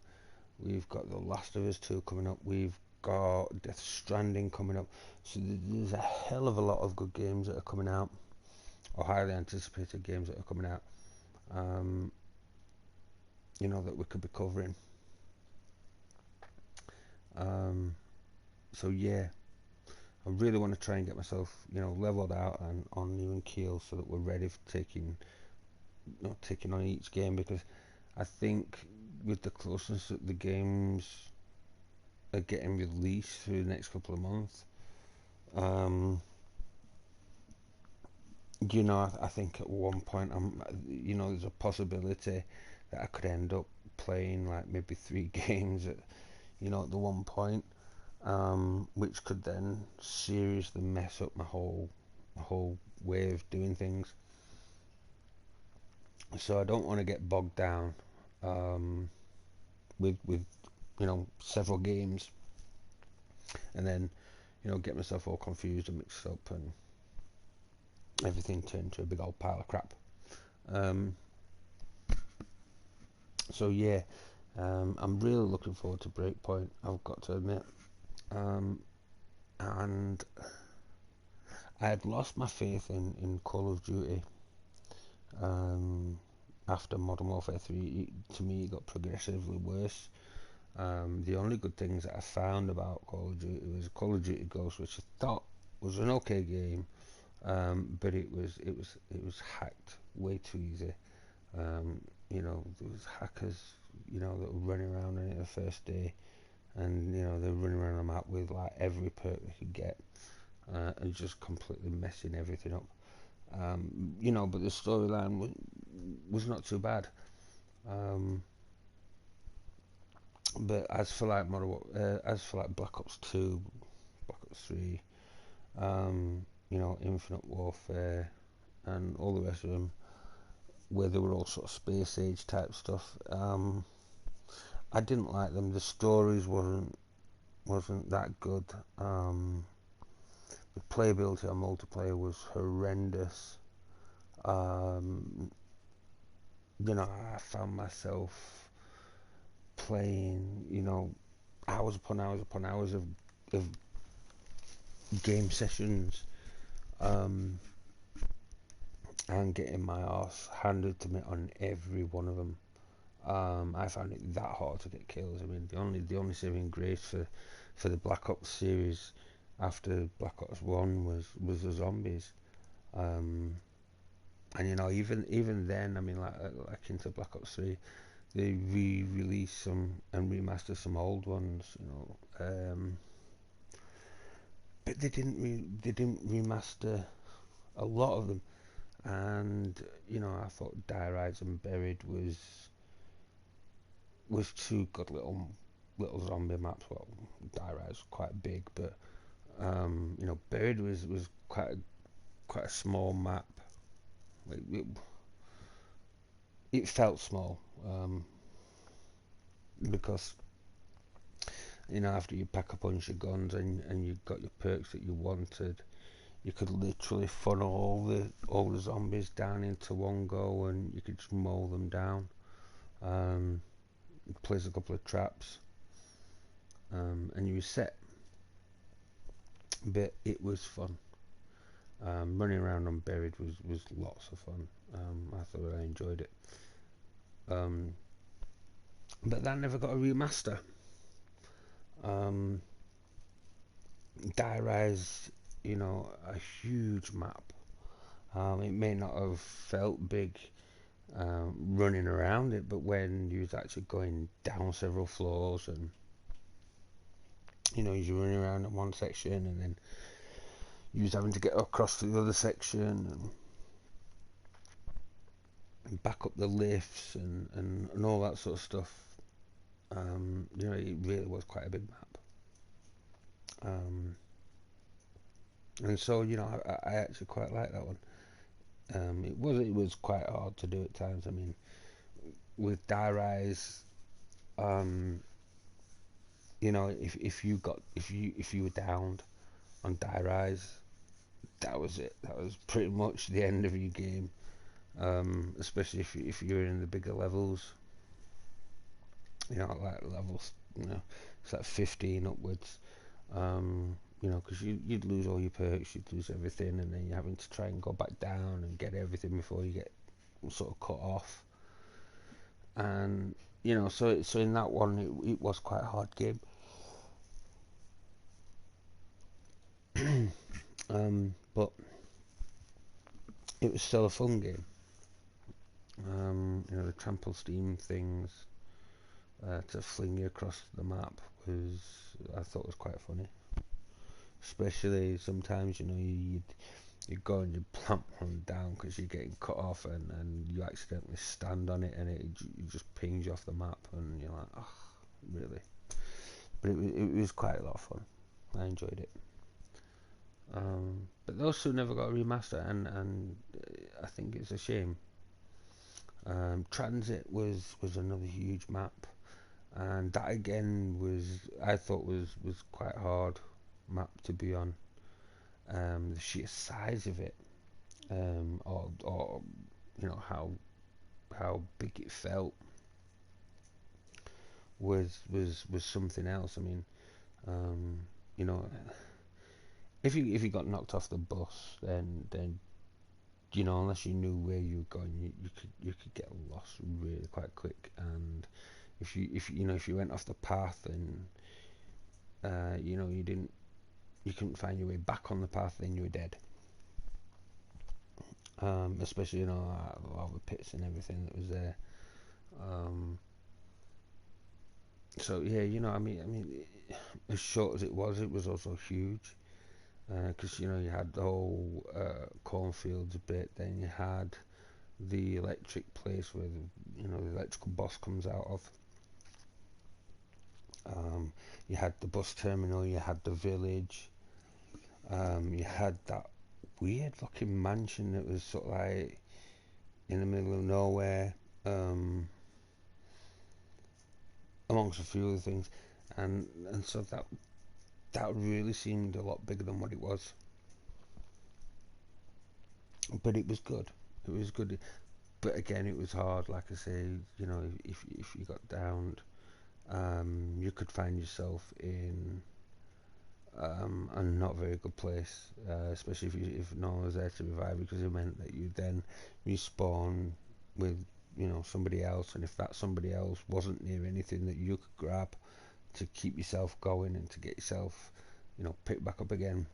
we've got The Last of Us 2 coming up, we've got Death Stranding coming up. So there's a hell of a lot of good games that are coming out, or highly anticipated games that are coming out, you know, that we could be covering. So yeah, I really want to try and get myself, you know, leveled out and on even keel so that we're ready for taking on each game, because I think with the closeness that the games are getting released through the next couple of months, you know, I think at one point you know, there's a possibility that I could end up playing like maybe 3 games at, you know, at the one point. which could then seriously mess up my whole way of doing things. So I don't want to get bogged down with several games, and then get myself all confused and mixed up, and everything turned into a big old pile of crap. So yeah, I'm really looking forward to Breakpoint, I've got to admit. And I had lost my faith in Call of Duty after Modern Warfare 3. To me, it got progressively worse. The only good things that I found about Call of Duty was Call of Duty Ghosts, which I thought was an okay game, but it was hacked way too easy. There was hackers, that were running around in it the first day, and they were running around the map with like every perk they could get, and just completely messing everything up. But the storyline was not too bad. But as for like Black Ops 2, Black Ops 3, Infinite Warfare, and all the rest of them, where they were all sort of space age type stuff, I didn't like them. The stories wasn't that good. The playability on multiplayer was horrendous. I found myself playing, hours upon hours upon hours of game sessions, and getting my arse handed to me on every one of them. I found it that hard to get kills. I mean, the only saving grace for the Black Ops series after Black Ops 1 was the zombies. And even then, I mean, like into Black Ops 3, they re-released some and remastered some old ones, but they didn't remaster a lot of them. And I thought Die Rise and Buried was two good little zombie maps. Well, Die Rise was quite big, but Buried was quite a small map. It felt small, because after you pack a bunch of guns and you got your perks that you wanted, you could literally funnel all the zombies down into one go, and you could just mow them down. Place a couple of traps, and you were set. But it was fun. Running around on Buried was lots of fun. I thought I enjoyed it. But that never got a remaster. Die Rise, a huge map. It may not have felt big running around it, but when you was actually going down several floors, and you're running around in one section, and then you was having to get across to the other section, and back up the lifts, and all that sort of stuff. It really was quite a big map. And so I actually quite like that one. It was quite hard to do at times. I mean, with Die Rise, if you were downed on Die Rise, that was it. That was pretty much the end of your game. Especially if you're in the bigger levels, like levels, it's like 15 upwards. Because you'd lose all your perks, you'd lose everything, and then you're having to try and go back down and get everything before you get sort of cut off. And so in that one, it was quite a hard game. But it was still a fun game. The trample steam things to fling you across the map I thought was quite funny. Especially sometimes, you'd go and you'd plant one down because you're getting cut off, and you accidentally stand on it, and it just pings you off the map, and you're like, oh, really? but it was quite a lot of fun. I enjoyed it. But those two never got a remaster, and I think it's a shame. Transit was another huge map, and that again I thought was quite a hard map to be on. The sheer size of it, or how big it felt was something else. I mean, you know, if you got knocked off the bus, then unless you knew where you were going, you could get lost really quite quick. And if you went off the path, and you couldn't find your way back on the path, then you were dead. Especially all the pits and everything that was there. So yeah, I mean, as short as it was also huge, because you had the whole cornfields bit. Then you had the electric place where the electrical boss comes out of. You had the bus terminal. You had the village. You had that weird looking mansion that was sort of like in the middle of nowhere, amongst a few other things, and so that really seemed a lot bigger than what it was. But it was good. It was good. But again, it was hard. Like I say, if you got downed, you could find yourself in a not very good place, especially if no one was there to revive you, because it meant that you then respawn with somebody else, and if that somebody else wasn't near anything that you could grab to keep yourself going and to get yourself picked back up again,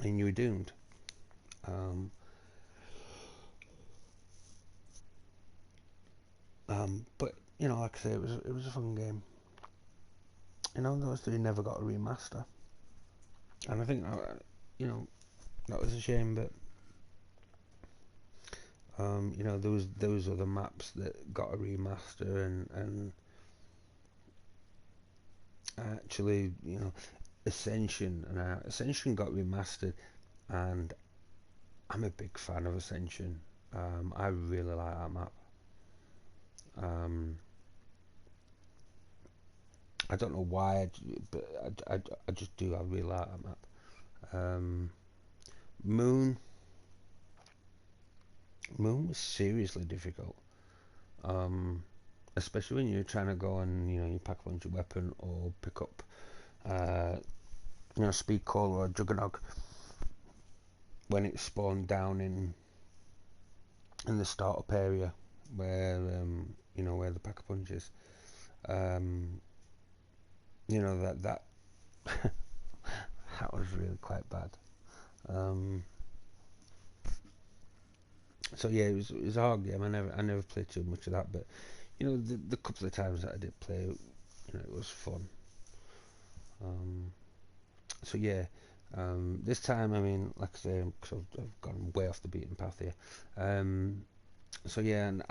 and you were doomed. But like I say, it was a fun game. Those three never got a remaster, and I think that was a shame. But there was other maps that got a remaster, and actually Ascension got remastered, and I'm a big fan of Ascension. I really like that map. I don't know why, but I just do. I really like that map. Moon was seriously difficult, especially when you're trying to go and you pack a bunch of weapon or pick up speed call or juggernog when it's spawned down in the startup area where where the pack a punch is. That that was really quite bad. So yeah, it was a hard game. I never played too much of that, but the couple of times that I did play, it was fun. So yeah, this time, I mean, like I say, because I've gone way off the beaten path here. So yeah, and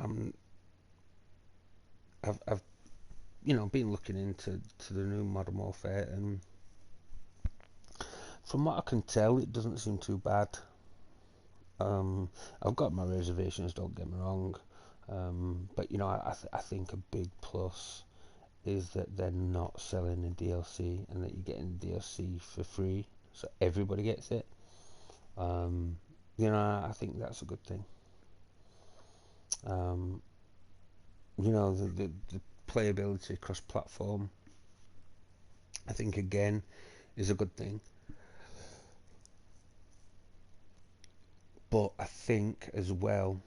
I've been looking into the new Modern Warfare, and from what I can tell, it doesn't seem too bad. I've got my reservations, don't get me wrong, but I think a big plus is that they're not selling a DLC, and that you're getting DLC for free, so everybody gets it. I think that's a good thing. The playability cross-platform, I think again is a good thing. But I think as well,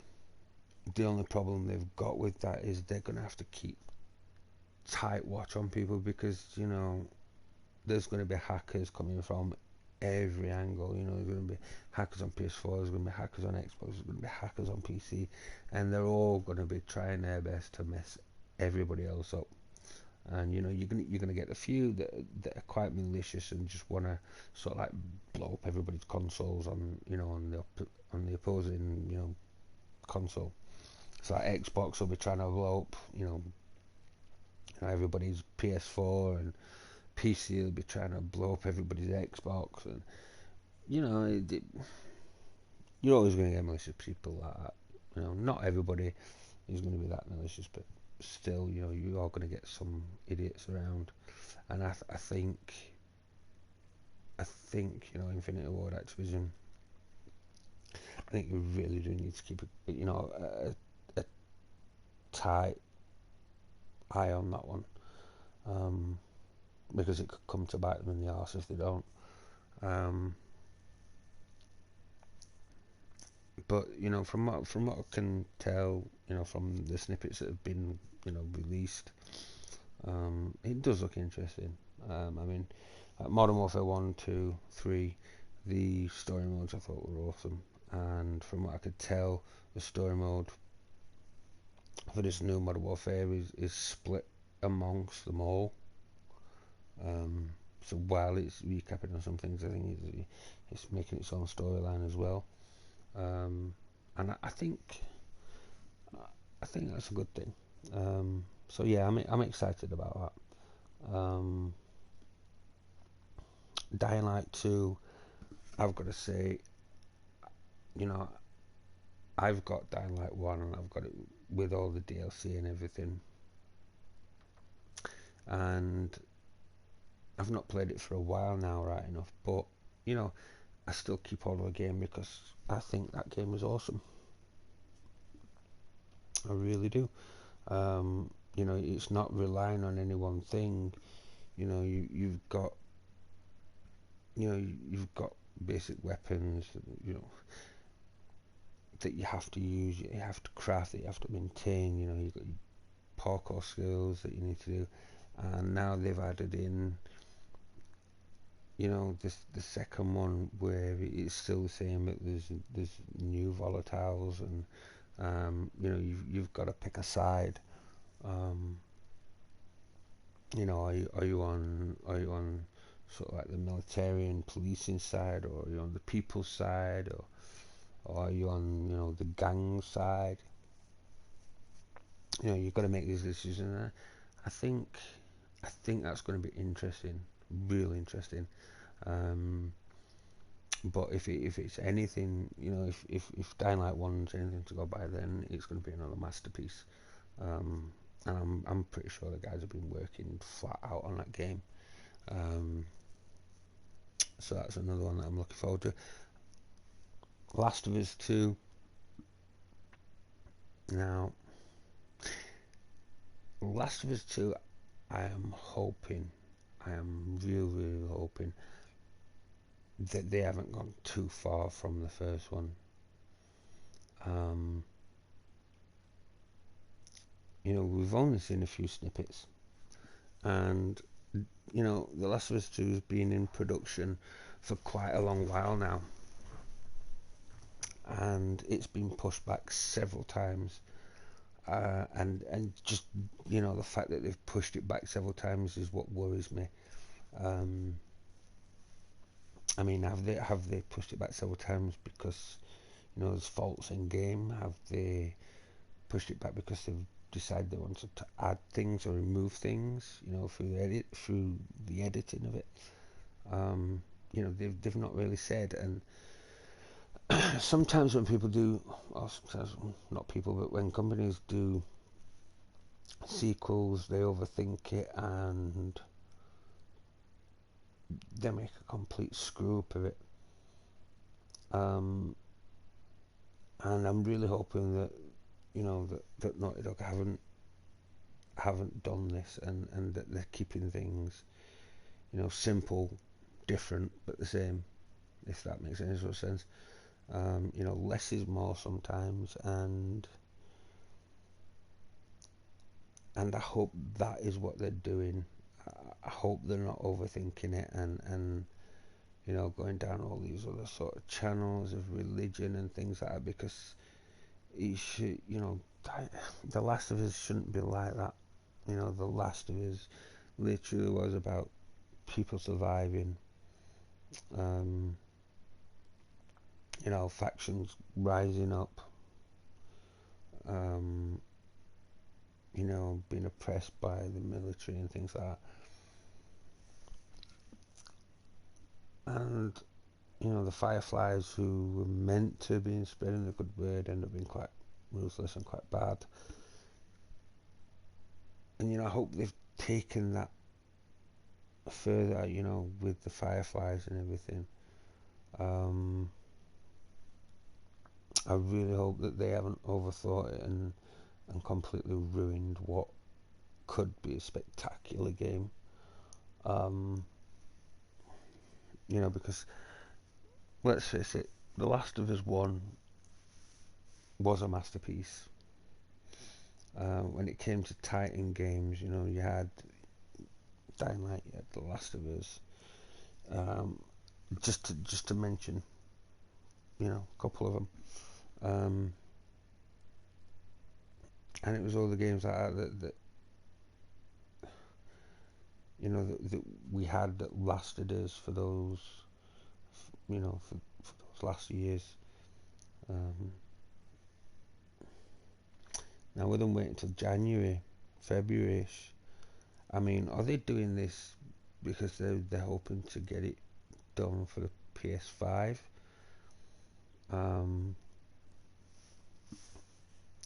the only problem they've got with that is they're going to have to keep tight watch on people, because there's going to be hackers coming from every angle. There's going to be hackers on PS4, there's going to be hackers on Xbox, there's going to be hackers on PC, and they're all going to be trying their best to mess everybody else up. And you're going to get a few that are quite malicious and just want to sort of like blow up everybody's consoles on on the opposing console. So like Xbox will be trying to blow up you know, everybody's PS4 and PC will be trying to blow up everybody's Xbox, and you know, you're always going to get malicious people like that. You know, not everybody is going to be that malicious, but still, you know, you are going to get some idiots around. And I think, you know, Infinity Ward, Activision, I think you really do need to keep, you know, a tight eye on that one, because it could come to bite them in the arse if they don't. But you know, from what I can tell, you know, from the snippets that have been, you know, released, it does look interesting. I mean, Modern Warfare 1, 2, 3, the story modes I thought were awesome, and from what I could tell, the story mode for this new Modern Warfare is split amongst them all. So while it's recapping on some things, I think it's making its own storyline as well. And I think that's a good thing. So yeah, I'm excited about that. Dying Light 2, I've got to say, you know, I've got Dying Light 1 and I've got it with all the DLC and everything, and I've not played it for a while now, right enough, but you know, I still keep hold of the game because I think that game is awesome. I really do. You know, it's not relying on any one thing. You know, you've got basic weapons, you know, that you have to use, you have to craft, that you have to maintain. You know, you've got your parkour skills that you need to do, and now they've added in, you know, the second one where it's still the same, but there's new volatiles, and you know, you've got to pick a side. You know, are you on sort of like the military and policing side, or are you on the people's side, or are you on, you know, the gang side? You know, you've got to make these decisions. I think that's going to be interesting, really interesting. But if it's anything, you know, if Dying Light 1's anything to go by, then it's going to be another masterpiece. And I'm pretty sure the guys have been working flat out on that game. So that's another one that I'm looking forward to. Last of Us 2. Now, Last of Us 2, I am really hoping that they haven't gone too far from the first one. You know, we've only seen a few snippets, and you know, The Last of Us 2 has been in production for quite a long while now, and it's been pushed back several times. And just, you know, the fact that they've pushed it back several times is what worries me. I mean, have they pushed it back several times because, you know, there's faults in game? Have they pushed it back because they've decided they wanted to add things or remove things, you know, through the editing of it? You know, they've not really said. And sometimes when people do, or sometimes not people, but when companies do sequels, they overthink it and they make a complete screw up of it. And I'm really hoping that, you know, that Naughty Dog haven't done this, and that they're keeping things, you know, simple, different, but the same, if that makes any sort of sense. You know, less is more sometimes, and I hope that is what they're doing. I hope they're not overthinking it and you know, going down all these other sort of channels of religion and things like that, because it should, you know, The Last of Us shouldn't be like that. You know, The Last of Us literally was about people surviving. You know, factions rising up. you know, being oppressed by the military and things like that. And, you know, the Fireflies, who were meant to be spreading the good word, end up being quite ruthless and quite bad. And, you know, I hope they've taken that further, you know, with the Fireflies and everything. I really hope that they haven't overthought it and completely ruined what could be a spectacular game. You know, because let's face it, The Last of Us 1 was a masterpiece. When it came to Titan games, you know, you had Dying Light, you had The Last of Us. Just to mention, you know, a couple of them. And it was all the games like that you know, that we had that lasted us for those, you know, for those last years. Now with them waiting until January, February-ish, I mean, are they doing this because they're hoping to get it done for the PS5?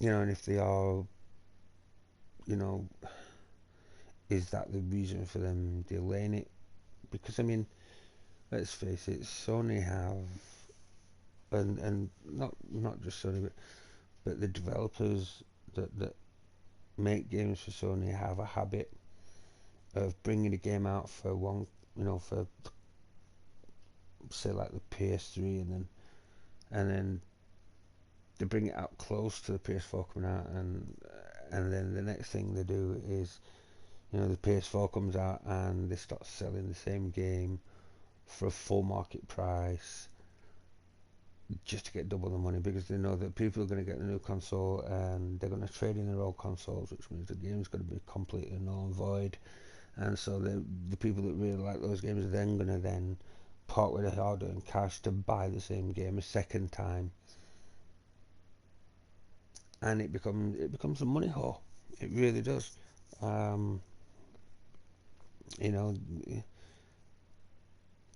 You know, and if they are, you know, is that the reason for them delaying it? Because I mean, let's face it, Sony have, and not just Sony, but the developers that make games for Sony have a habit of bringing a game out for one, you know, for say like the PS3, and then they bring it out close to the PS4 coming out, and then the next thing they do is, you know, the PS4 comes out and they start selling the same game for a full market price just to get double the money, because they know that people are going to get the new console and they're going to trade in their old consoles, which means the game's going to be completely null and void. And so the people that really like those games are then going to then part with their hard-earned cash to buy the same game a second time, and it becomes a money whore. It really does. You know,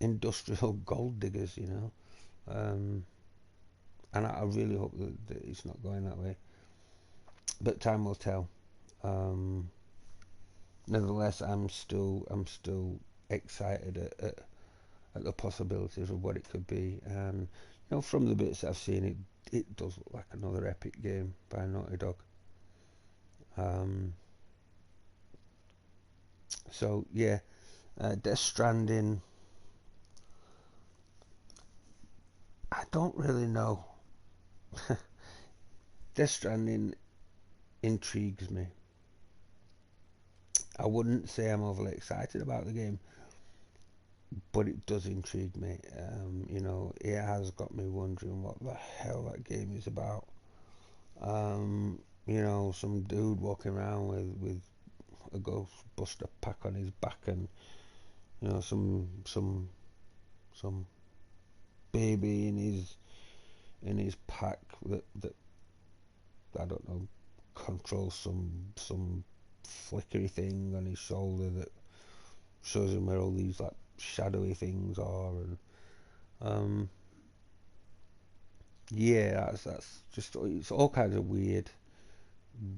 industrial gold diggers. You know, and I really hope that it's not going that way. But time will tell. Nevertheless, I'm still excited at the possibilities of what it could be, and you know, from the bits that I've seen, it does look like another epic game by Naughty Dog. So yeah, Death Stranding, I don't really know. Death Stranding intrigues me. I wouldn't say I'm overly excited about the game, but it does intrigue me. You know, it has got me wondering what the hell that game is about. You know, some dude walking around with a Ghostbuster pack on his back, and you know, some baby in his pack that I don't know, controls some flickery thing on his shoulder that shows him where all these like shadowy things are, and yeah, that's just, it's all kinds of weird,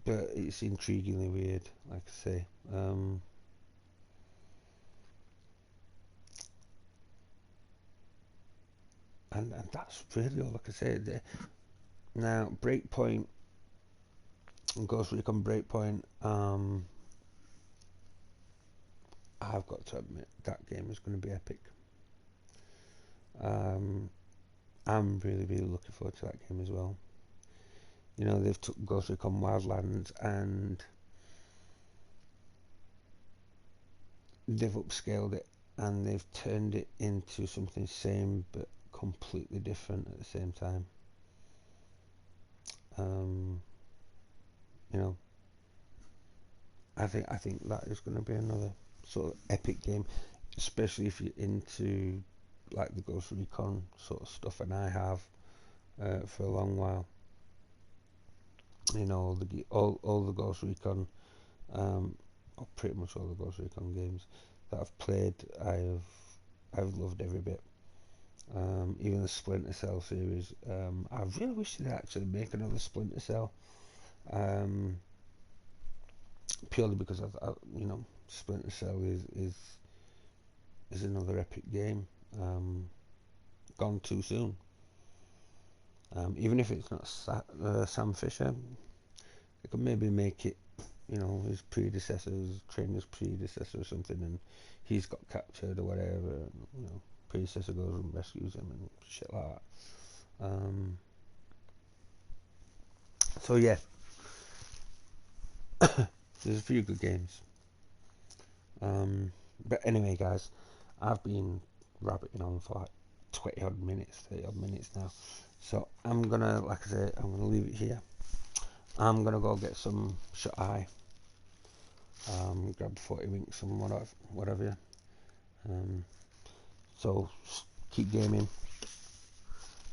but it's intriguingly weird, like I say. And that's really all I can say there. Now, Breakpoint, Ghost Recon Breakpoint, I've got to admit that game is going to be epic. I'm really looking forward to that game as well. You know, they've took Ghost Recon Wildlands and they've upscaled it and they've turned it into something same but completely different at the same time. You know, I think that is going to be another sort of epic game, especially if you're into like the Ghost Recon sort of stuff, and I have for a long while. You know, all the Ghost Recon or pretty much all the Ghost Recon games that I've played, I've loved every bit. Even the Splinter Cell series. I really wish they'd actually make another Splinter Cell. Purely because you know, Splinter Cell is another epic game. Gone too soon. Even if it's not Sam Fisher, they could maybe make it, you know, his predecessor's trainer's predecessor or something, and he's got captured or whatever, and, you know, predecessor goes and rescues him and shit like that. So yeah, there's a few good games. But anyway, guys, I've been rabbiting on for like 20 odd minutes, 30 odd minutes now. So I'm gonna, like I say, I'm gonna leave it here. I'm gonna go get some shut eye. Grab 40 winks and whatever. So keep gaming.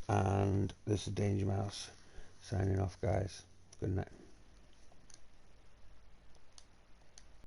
And this is Danger Mouse signing off, guys. Good night.